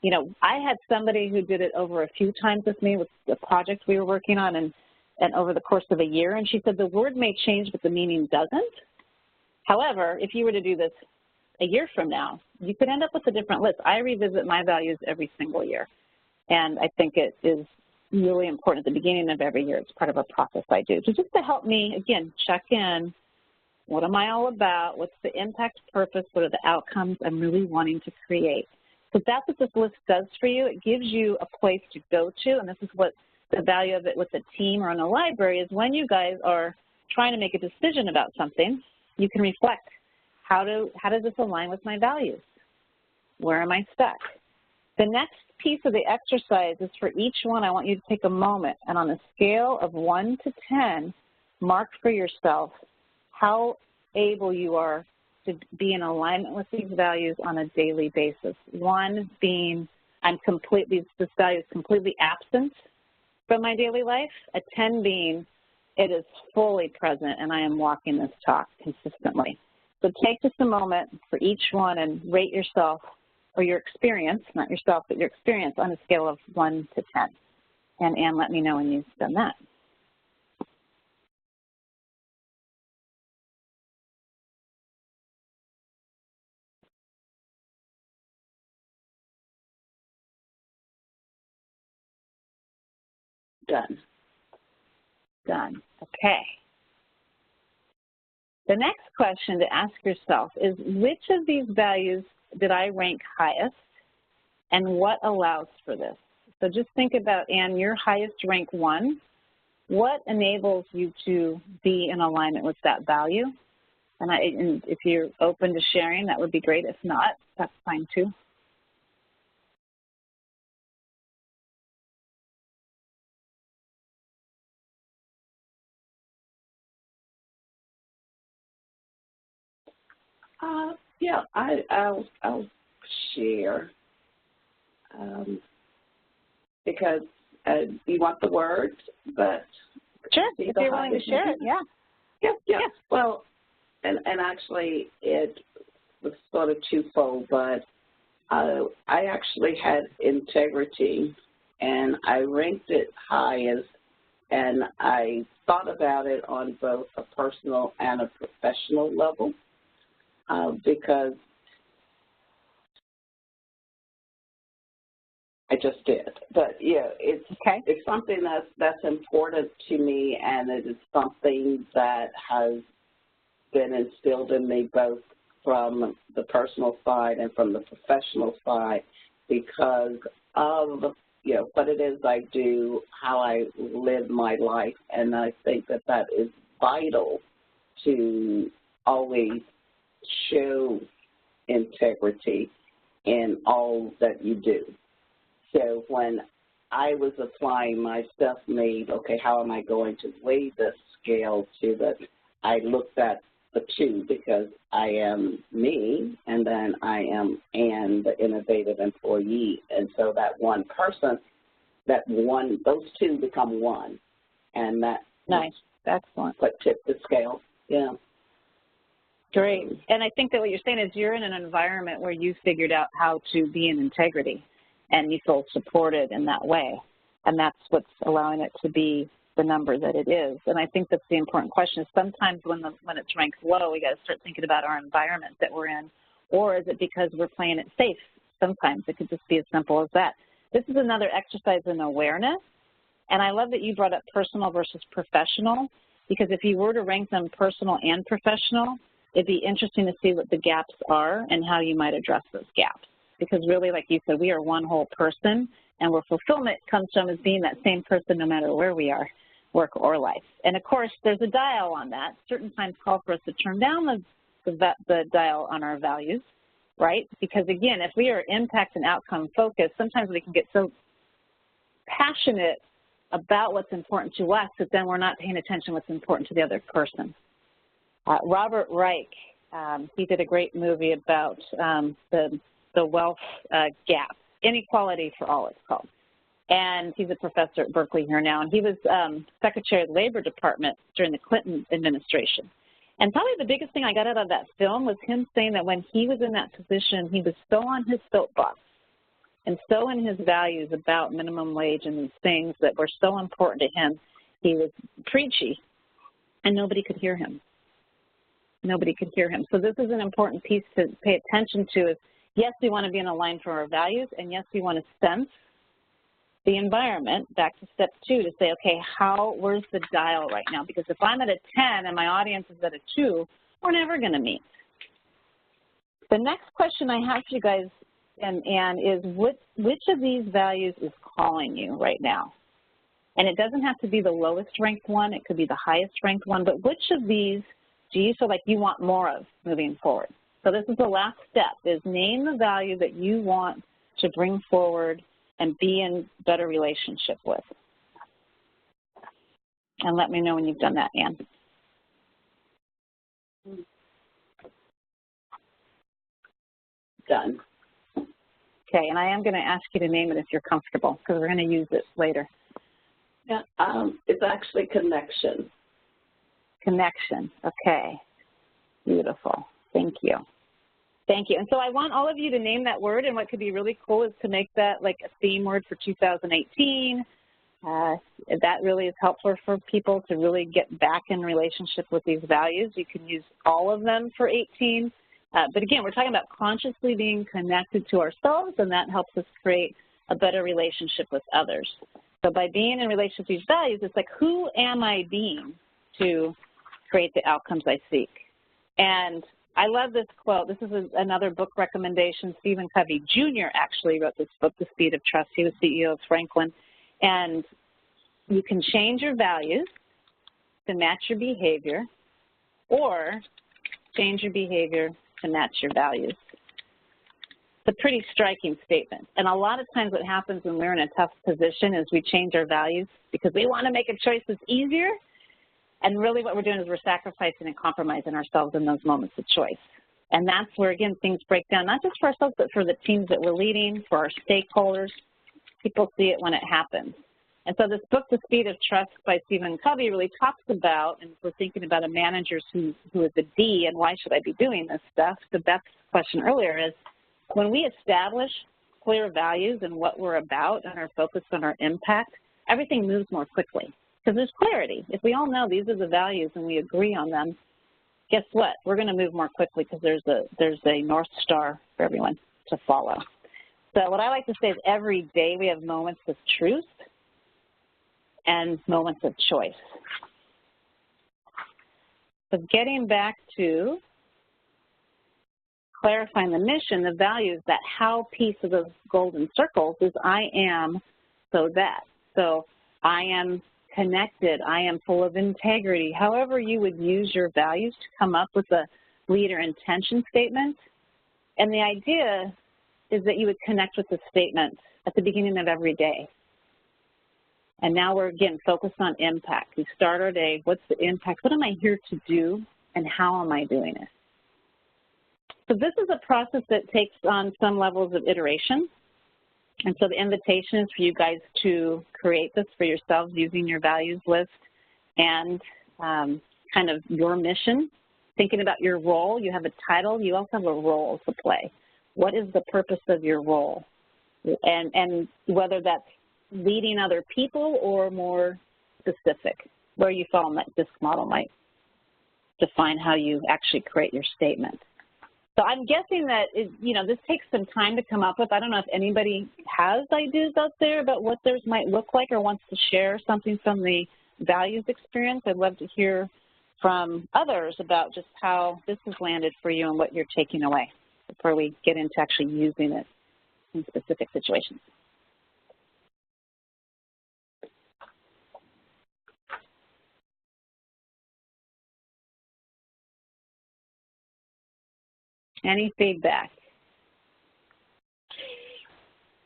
you know, I had somebody who did it over a few times with me with the project we were working on and over the course of a year, and she said the word may change, but the meaning doesn't. However, if you were to do this a year from now, you could end up with a different list. I revisit my values every single year, and I think it is really important at the beginning of every year. It's part of a process I do. So just to help me, again, check in, what am I all about? What's the impact purpose? What are the outcomes I'm really wanting to create? So that's what this list does for you. It gives you a place to go to, and this is what the value of it with the team or in the library is. When you guys are trying to make a decision about something, you can reflect, how does this align with my values? Where am I stuck? The next piece of the exercise is for each one, I want you to take a moment and on a scale of 1 to 10, mark for yourself how able you are to be in alignment with these values on a daily basis. 1 being, this value is completely absent from my daily life. A 10 being, it is fully present and I am walking this talk consistently. So take just a moment for each one and rate yourself or your experience, not yourself, but your experience on a scale of 1 to 10. And Ann, let me know when you've done that. Done. Done. Okay. The next question to ask yourself is, which of these values did I rank highest and what allows for this. So just think about, Anne, your highest rank 1. What enables you to be in alignment with that value? And if you're open to sharing, that would be great. If not, that's fine too. Yeah, I'll share because you want the words, but sure, if you're willing to share it, yeah. Yeah. Well, and actually it was sort of twofold, but I actually had integrity, and I ranked it highest, and I thought about it on both a personal and a professional level. Because I just did. But yeah, it's something that's important to me, and it is something that has been instilled in me both from the personal side and from the professional side because of what it is I do, how I live my life, and I think that is vital to always show integrity in all that you do. So when I was applying my self-made, okay, how am I going to weigh this scale to that? I looked at the two because I am me, and then I am Anne, the innovative employee. And so that one person, those two become one. And that nice. Excellent. What tipped the scale, yeah. Great. And I think that what you're saying is you're in an environment where you figured out how to be in integrity and you feel supported in that way. And that's what's allowing it to be the number that it is. And I think that's the important question is sometimes when it's ranked low, we got to start thinking about our environment that we're in. Or is it because we're playing it safe? Sometimes it could just be as simple as that. This is another exercise in awareness. And I love that you brought up personal versus professional, because if you were to rank them personal and professional, it'd be interesting to see what the gaps are and how you might address those gaps. Because really, like you said, we are one whole person, and where fulfillment comes from is being that same person no matter where we are, work or life. And of course, there's a dial on that. Certain times call for us to turn down the dial on our values, right? Because again, if we are impact and outcome focused, sometimes we can get so passionate about what's important to us that then we're not paying attention to what's important to the other person. Robert Reich, he did a great movie about the wealth gap, Inequality for All it's called. And he's a professor at Berkeley here now, and he was Secretary of the Labor Department during the Clinton administration. And probably the biggest thing I got out of that film was him saying that when he was in that position, he was so on his soapbox and so in his values about minimum wage and these things that were so important to him, he was preachy, and nobody could hear him. Nobody could hear him. So this is an important piece to pay attention to is, yes, we want to be in a line for our values, and yes, we want to sense the environment, back to step 2, to say, okay, where's the dial right now? Because if I'm at a 10 and my audience is at a 2, we're never going to meet. The next question I have for you guys, and Anne, is which of these values is calling you right now? And it doesn't have to be the lowest ranked one. It could be the highest ranked one. But which of these do you feel like you want more of moving forward? So this is the last step, is name the value that you want to bring forward and be in better relationship with. And let me know when you've done that, Anne. Done. Okay, and I am going to ask you to name it if you're comfortable, because we're going to use it later. Yeah, it's actually connection. Connection, okay. Beautiful, thank you. Thank you. And so I want all of you to name that word, and what could be really cool is to make that like a theme word for 2018. That really is helpful for people to really get back in relationship with these values. You can use all of them for 18. But again, we're talking about consciously being connected to ourselves, and that helps us create a better relationship with others. So by being in relationship with these values, it's like, who am I being to create the outcomes I seek? And I love this quote. This is another book recommendation. Stephen Covey Jr. actually wrote this book, The Speed of Trust. He was CEO of Franklin. And you can change your values to match your behavior, or change your behavior to match your values. It's a pretty striking statement. And a lot of times what happens when we're in a tough position is we change our values because we want to make a choice that's easier. And really what we're doing is we're sacrificing and compromising ourselves in those moments of choice. And that's where, again, things break down, not just for ourselves, but for the teams that we're leading, for our stakeholders. People see it when it happens. And so this book, The Speed of Trust by Stephen Covey, really talks about, and if we're thinking about a manager who is a D, and why should I be doing this stuff? The best question earlier is, when we establish clear values and what we're about and are focused on our impact, everything moves more quickly because there's clarity. If we all know these are the values and we agree on them, guess what? We're going to move more quickly because there's a North Star for everyone to follow. So what I like to say is every day we have moments of truth and moments of choice. So getting back to clarifying the mission, the values, that how piece of those golden circles is I am so that. So I am connected, I am full of integrity. However you would use your values to come up with a leader intention statement. And the idea is that you would connect with the statement at the beginning of every day. And now we're, again, focused on impact. We start our day, what's the impact? What am I here to do, and how am I doing it? So this is a process that takes on some levels of iteration. And so the invitation is for you guys to create this for yourselves using your values list and kind of your mission, thinking about your role. You have a title. You also have a role to play. What is the purpose of your role? And whether that's leading other people or more specific, where you fall in that DISC model might define how you actually create your statement. So I'm guessing that, this takes some time to come up with. I don't know if anybody has ideas out there about what theirs might look like or wants to share something from the values experience. I'd love to hear from others about just how this has landed for you and what you're taking away before we get into actually using it in specific situations. Any feedback?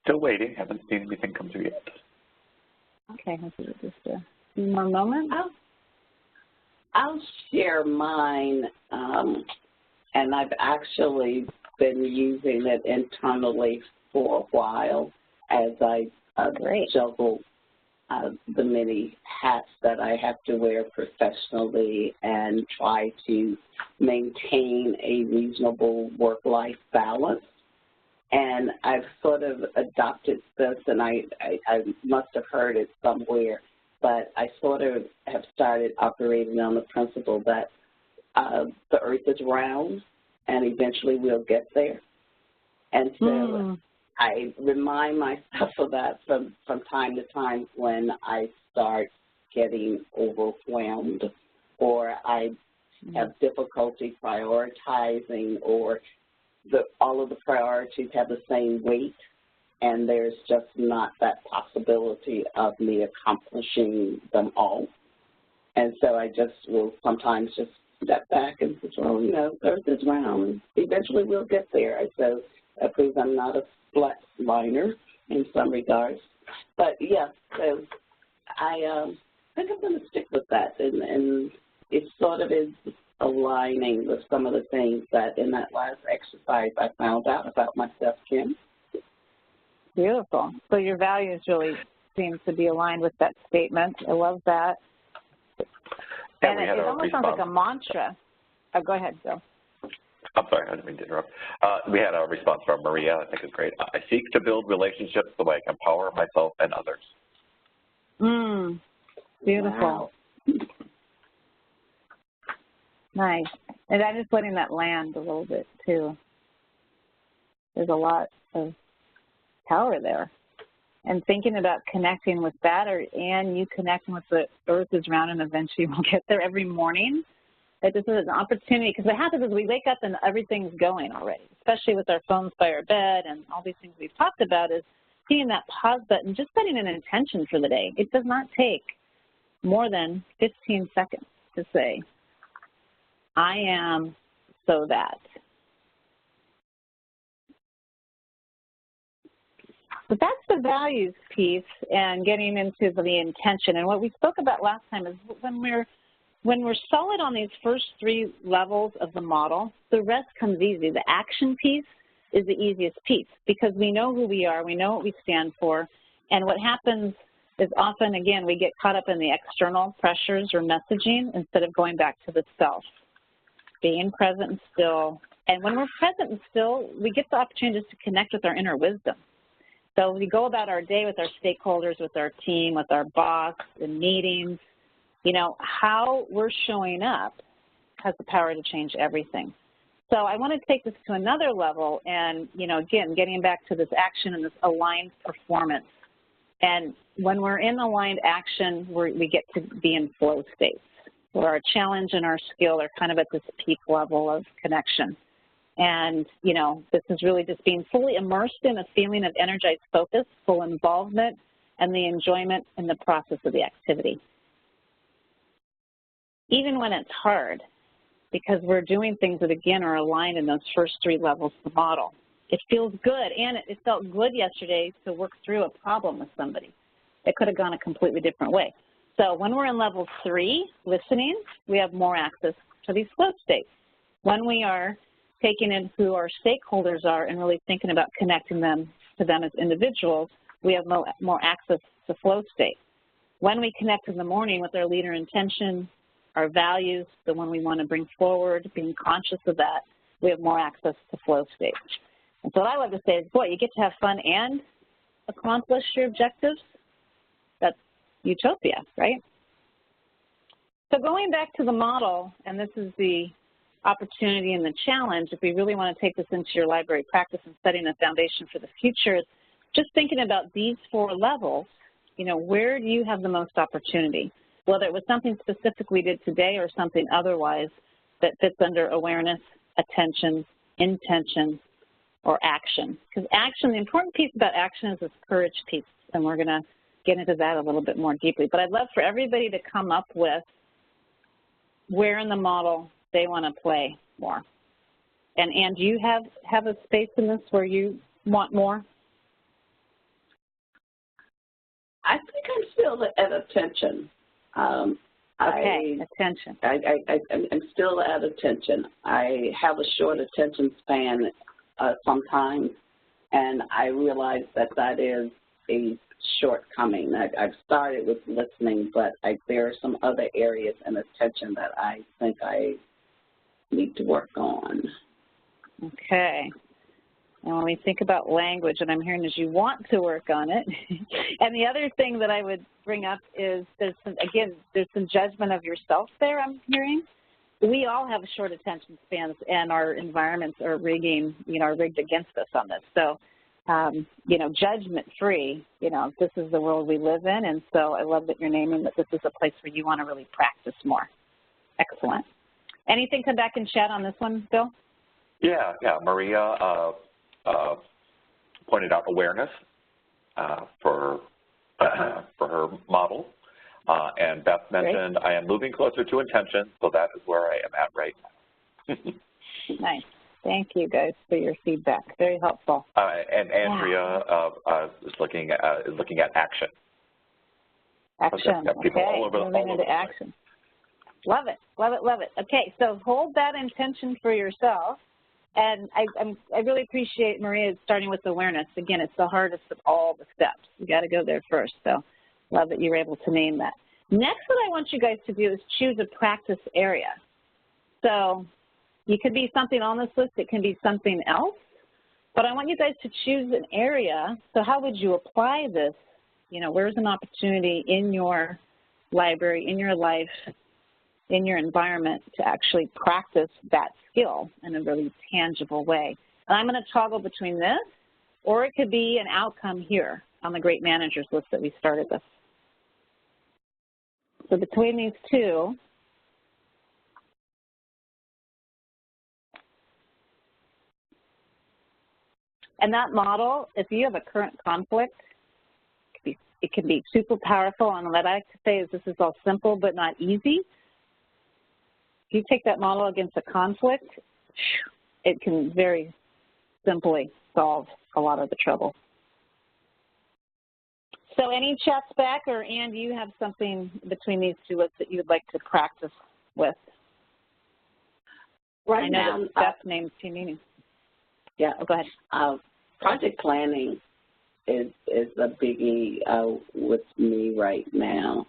Still waiting. Haven't seen anything come through yet. Okay, let's do just a few more moments. I'll share mine, and I've actually been using it internally for a while as I juggle the many hats that I have to wear professionally and try to maintain a reasonable work-life balance. And I've sort of adopted this, and I must have heard it somewhere, but I sort of have started operating on the principle that the earth is round and eventually we'll get there. And so I remind myself of that from time to time when I start getting overwhelmed or I have difficulty prioritizing, or all of the priorities have the same weight and there's just not that possibility of me accomplishing them all. And so I just will sometimes just step back and say, well, the earth is round. Eventually we'll get there. So that proves I'm not a flat liner in some regards. But yeah, so I think I'm going to stick with that, and it sort of is aligning with some of the things that in that last exercise I found out about myself, Kim. Beautiful. So your values really seem to be aligned with that statement. I love that. And it almost sounds like a mantra. Oh, go ahead, Bill. I'm sorry, I didn't mean to interrupt. We had a response from Maria, I think it's great. I seek to build relationships so I can empower myself and others. Beautiful. Wow. Nice. And I'm just letting that land a little bit, too. There's a lot of power there. And thinking about connecting with that, and you connecting with the earth is round and eventually we'll get there every morning, that this is an opportunity, because what happens is we wake up and everything's going already, especially with our phones by our bed and all these things we've talked about, is hitting that pause button, just setting an intention for the day. It does not take more than 15 seconds to say, I am so that. But that's the values piece and getting into the intention. And what we spoke about last time is when we're solid on these first 3 levels of the model, the rest comes easy. The action piece is the easiest piece because we know who we are, we know what we stand for, and what happens is often, again, we get caught up in the external pressures or messaging instead of going back to the self, being present and still. And when we're present and still, we get the opportunity just to connect with our inner wisdom. So we go about our day with our stakeholders, with our team, with our boss, in meetings. You know, how we're showing up has the power to change everything. So I want to take this to another level and, you know, again, getting back to this action and this aligned performance. And when we're in aligned action, we get to be in flow states, where our challenge and our skill are kind of at this peak level of connection. And, you know, this is really just being fully immersed in a feeling of energized focus, full involvement, and the enjoyment in the process of the activity. Even when it's hard, because we're doing things that, again, are aligned in those first 3 levels of the model. It feels good, and it felt good yesterday to work through a problem with somebody. It could have gone a completely different way. So when we're in level 3, listening, we have more access to these flow states. When we are taking in who our stakeholders are and really thinking about connecting them to them as individuals, we have more access to flow state. When we connect in the morning with our leader intention, our values, the one we want to bring forward, being conscious of that, we have more access to flow state. And so what I love to say is, boy, you get to have fun and accomplish your objectives. That's utopia, right? So going back to the model, and this is the opportunity and the challenge, if we really want to take this into your library practice and setting a foundation for the future, is just thinking about these 4 levels, you know, where do you have the most opportunity? Whether it was something specific we did today or something otherwise that fits under awareness, attention, intention, or action. Because action, the important piece about action is this courage piece, and we're going to get into that a little bit more deeply. But I'd love for everybody to come up with where in the model they want to play more. And do you have a space in this where you want more? I think I'm still at attention. Okay, attention. I'm still at attention. I have a short attention span sometimes, and I realize that that is a shortcoming. I've started with listening, but there are some other areas in attention that I think I need to work on. Okay. And when we think about language, and I'm hearing is you want to work on it. And the other thing that I would bring up is there's some judgment of yourself there, I'm hearing. We all have short attention spans, and our environments are rigged against us on this. So, you know, judgment-free, you know, this is the world we live in, and so I love that you're naming that this is a place where you want to really practice more. Excellent. Anything come back in chat on this one, Bill? Yeah, Maria pointed out awareness for her model, and Beth mentioned, great. I am moving closer to intention, so that is where I am at right now. Nice. Thank you, guys, for your feedback. Very helpful. And Andrea is looking at action. Action. Okay. Moving into action. Love it. Love it. Love it. Okay. So hold that intention for yourself. And I really appreciate Maria starting with awareness. Again, it's the hardest of all the steps. You got to go there first. So love that you were able to name that. Next, what I want you guys to do is choose a practice area. So you could be something on this list. It can be something else. But I want you guys to choose an area. So how would you apply this? You know, where's an opportunity in your library, in your life, in your environment to actually practice that skill in a really tangible way. And I'm going to toggle between this, or it could be an outcome here on the Great Managers list that we started with. So between these two, And that model, if you have a current conflict, it can be super powerful. And what I like to say is this is all simple but not easy. If you take that model against a conflict, it can very simply solve a lot of the trouble. So any chats back, or Ann, do you have something between these two lists that you would like to practice with? Right now, I know that Beth named team meetings. Yeah. Oh, go ahead. Project planning is a biggie with me right now.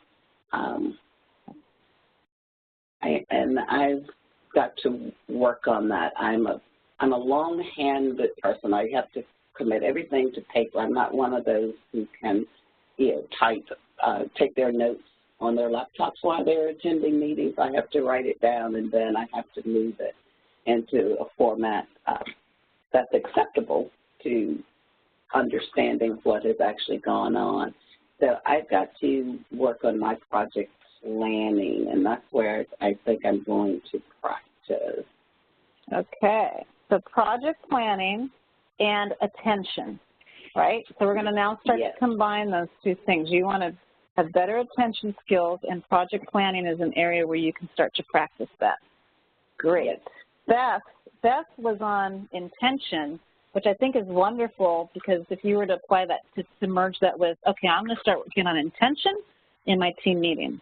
And I've got to work on that. I'm a long-handed person. I have to commit everything to paper. I'm not one of those who can, take their notes on their laptops while they're attending meetings. I have to write it down, and then I have to move it into a format that's acceptable to understanding what has actually gone on. So I've got to work on my project planning, and that's where I think I'm going to practice. Okay, so project planning and attention, right? So we're going to now start to combine those two things. You want to have better attention skills, and project planning is an area where you can start to practice that. Great. Beth was on intention, which I think is wonderful, because if you were to apply that, to merge that with, okay, I'm going to start working on intention in my team meetings.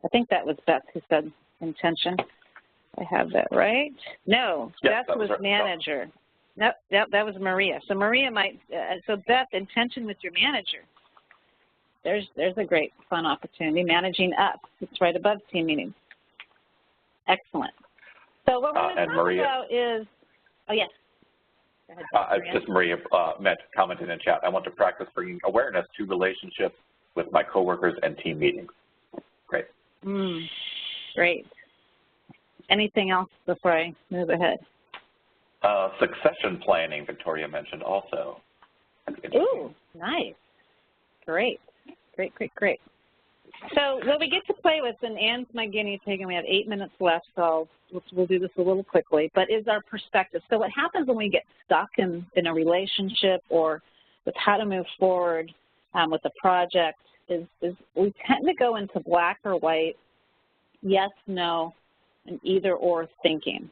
I think that was Beth who said intention. I have that right? No, yep, Beth was manager. Nope, that was Maria. So Maria might, so Beth, intention with your manager. There's a great fun opportunity, managing up. It's right above team meetings. Excellent. So what we're going to talk about is, oh yes. Go ahead, just Maria commented in chat, I want to practice bringing awareness to relationships with my coworkers and team meetings. Great. Great. Anything else before I move ahead? Succession planning, Victoria mentioned also. Ooh, nice. Great. Great. So what we get to play with, and Ann's my guinea pig, and we have 8 minutes left, so we'll do this a little quickly, but is our perspective. So what happens when we get stuck in a relationship or with how to move forward with a project is we tend to go into black or white, yes, no, and either or thinking.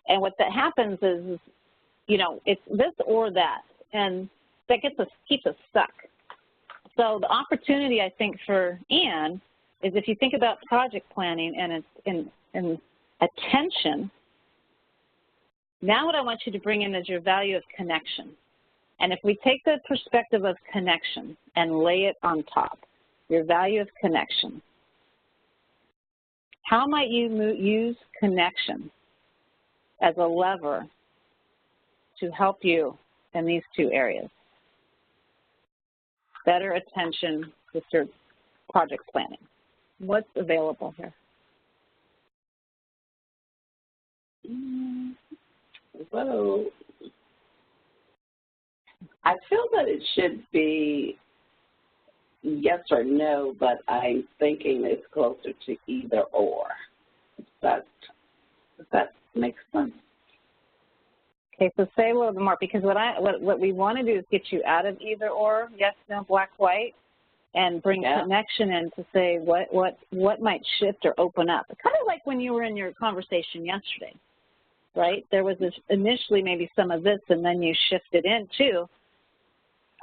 And what that happens is, it's this or that, and that keeps us stuck. So the opportunity, I think, for Ann is if you think about project planning and it's in attention, now what I want you to bring in is your value of connection. And if we take the perspective of connection and lay it on top, your value of connection, how might you use connection as a lever to help you in these two areas? Better attention with your project planning. What's available here? So I feel that it should be yes or no, but I'm thinking it's closer to either or. Does that make sense? Okay, so say a little bit more, because what we want to do is get you out of either or, yes, no, black, white, and bring connection in to say what might shift or open up. Kind of like when you were in your conversation yesterday, right? There was initially maybe some of this, and then you shifted into,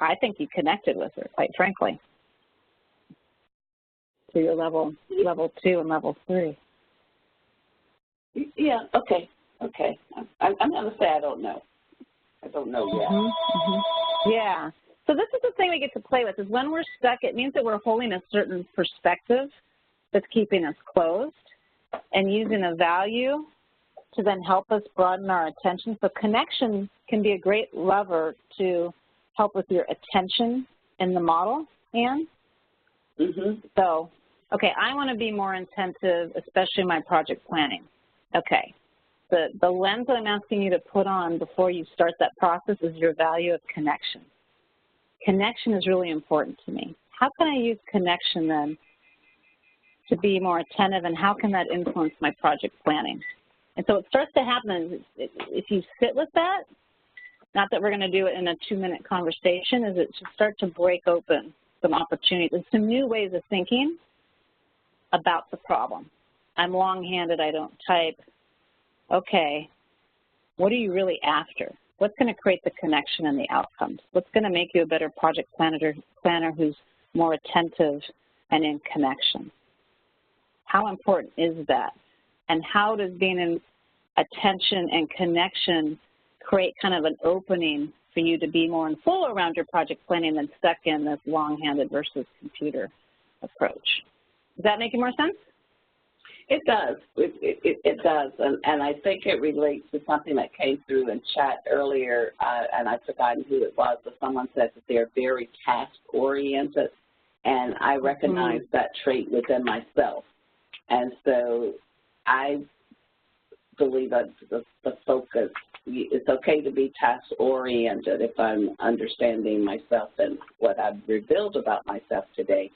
I think you connected with her, quite frankly, to your level 2 and level 3. Yeah, okay. I'm going to say I don't know. I don't know yet. Yeah. So this is the thing we get to play with, is when we're stuck, it means that we're holding a certain perspective that's keeping us closed and using a value to then help us broaden our attention. So connection can be a great lever to help with your attention in the model, Ann. So, okay, I want to be more intensive, especially in my project planning. Okay. The lens that I'm asking you to put on before you start that process is your value of connection. Connection is really important to me. How can I use connection then to be more attentive, and how can that influence my project planning? And so what starts to happen is if you sit with that, not that we're going to do it in a 2-minute conversation, is it to start to break open some opportunities and some new ways of thinking about the problem. I'm long-handed, I don't type. Okay, what are you really after? What's going to create the connection and the outcomes? What's going to make you a better project planner who's more attentive and in connection? How important is that? And how does being in attention and connection create kind of an opening for you to be more in flow around your project planning than stuck in this long-handed versus computer approach? Is that making more sense? It does. It does, and I think it relates to something that came through in chat earlier, and I've forgotten who it was, but someone said that they're very task-oriented, and I recognize that trait within myself. And so I believe that the focus, it's okay to be task-oriented if I'm understanding myself and what I've revealed about myself today.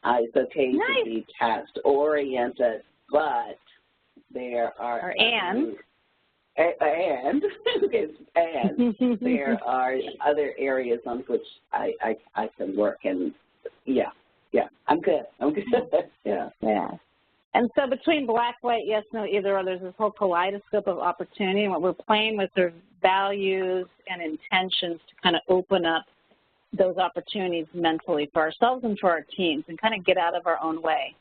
It's okay to be task-oriented, but there are there are other areas on which I can work, and I'm good. Yeah. And so between black, white, yes, no, either or, there's this whole kaleidoscope of opportunity, and what we're playing with are values and intentions to kind of open up those opportunities mentally for ourselves and for our teams and kind of get out of our own way,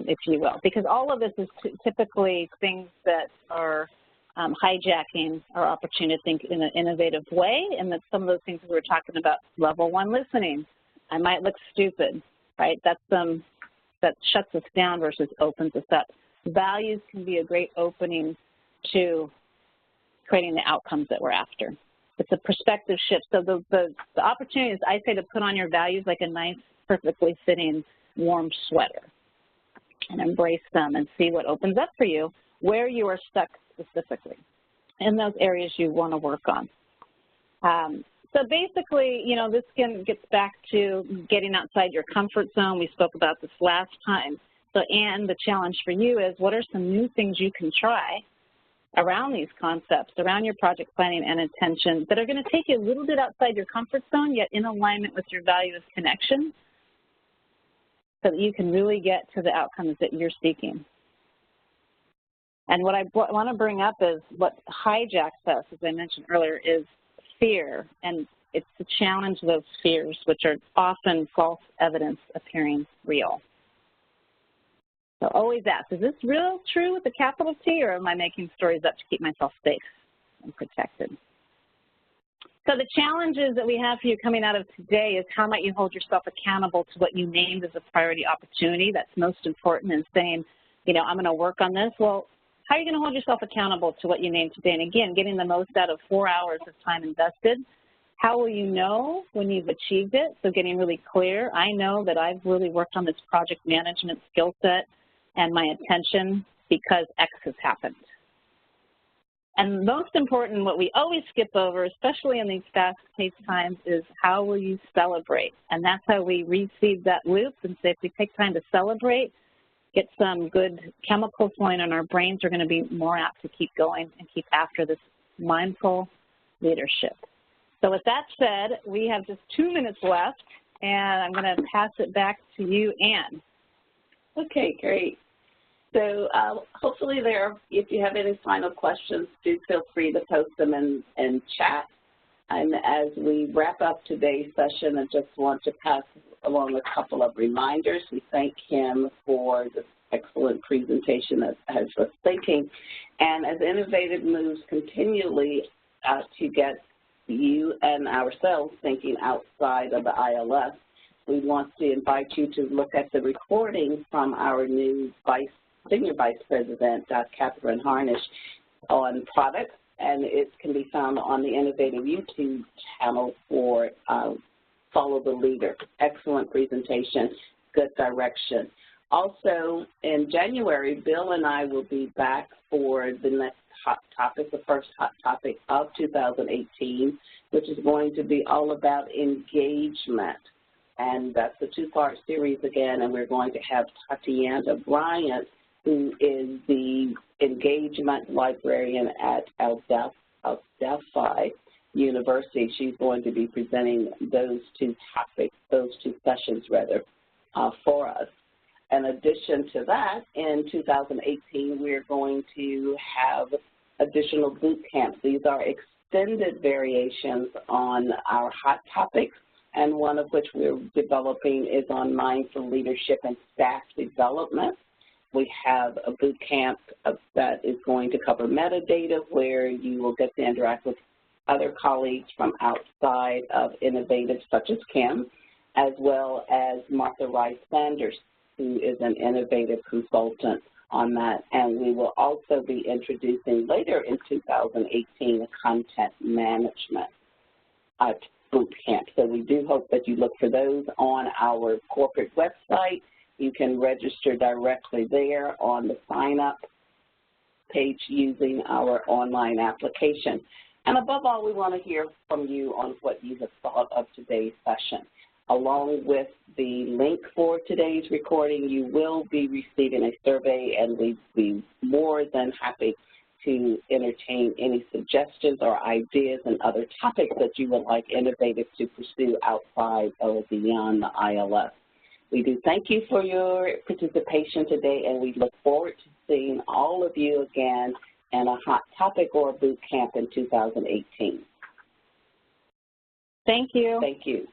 if you will. Because all of this is typically things that are hijacking our opportunity to think in an innovative way, and that some of those things we were talking about, level 1 listening. I might look stupid, right? That's that shuts us down versus opens us up. Values can be a great opening to creating the outcomes that we're after. It's a perspective shift. So the opportunity is, I say, to put on your values like a nice, perfectly fitting, warm sweater and embrace them and see what opens up for you, where you are stuck specifically in those areas you want to work on. So basically, you know, this gets back to getting outside your comfort zone. We spoke about this last time. So, and the challenge for you is, what are some new things you can try around these concepts, around your project planning and attention, that are going to take you a little bit outside your comfort zone, yet in alignment with your value of connection, so that you can really get to the outcomes that you're seeking. And what I want to bring up is what hijacks us, as I mentioned earlier, is fear, and it's to challenge those fears, which are often false evidence appearing real. So always ask, is this real true with a capital T, or am I making stories up to keep myself safe and protected? So the challenges that we have for you coming out of today is, how might you hold yourself accountable to what you named as a priority opportunity that's most important, and saying, you know, I'm going to work on this. Well, how are you going to hold yourself accountable to what you named today? And again, getting the most out of 4 hours of time invested. How will you know when you've achieved it? So getting really clear. I know that I've really worked on this project management skill set and my attention because X has happened. And most important, what we always skip over, especially in these fast-paced times, is how will you celebrate? And that's how we reseed that loop and say, if we take time to celebrate, get some good chemicals flowing in our brains, are going to be more apt to keep going and keep after this mindful leadership. So with that said, we have just 2 minutes left, and I'm going to pass it back to you, Ann. Okay, great. So hopefully if you have any final questions, do feel free to post them in chat. And as we wrap up today's session, I just want to pass along a couple of reminders. We thank Kim for this excellent presentation that has us thinking. And as Innovative moves continually to get you and ourselves thinking outside of the ILS, we want to invite you to look at the recording from our new Senior Vice President, Catherine Harnish, on products, and it can be found on the Innovative YouTube channel for Follow the Leader. Excellent presentation, good direction. Also, in January, Bill and I will be back for the next hot topic, the first hot topic of 2018, which is going to be all about engagement. And that's a 2-part series again, and we're going to have Tatiana Bryant who is the engagement librarian at Adelphi University. She's going to be presenting those two topics, those two sessions rather, for us. In addition to that, in 2018, we're going to have additional boot camps. These are extended variations on our hot topics, and one of which we're developing is on mindful leadership and staff development. We have a boot camp that is going to cover metadata, where you will get to interact with other colleagues from outside of Innovative, such as Kim, as well as Martha Rice Sanders, who is an Innovative consultant on that. And we will also be introducing later in 2018 a content management boot camp. So we do hope that you look for those on our corporate website. You can register directly there on the sign-up page using our online application. And above all, we want to hear from you on what you have thought of today's session. Along with the link for today's recording, you will be receiving a survey, and we'd be more than happy to entertain any suggestions or ideas and other topics that you would like Innovative to pursue outside or beyond the ILS. We do thank you for your participation today, and we look forward to seeing all of you again in a hot topic or a boot camp in 2018. Thank you. Thank you.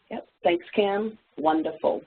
Yep. Thanks, Kim. Wonderful.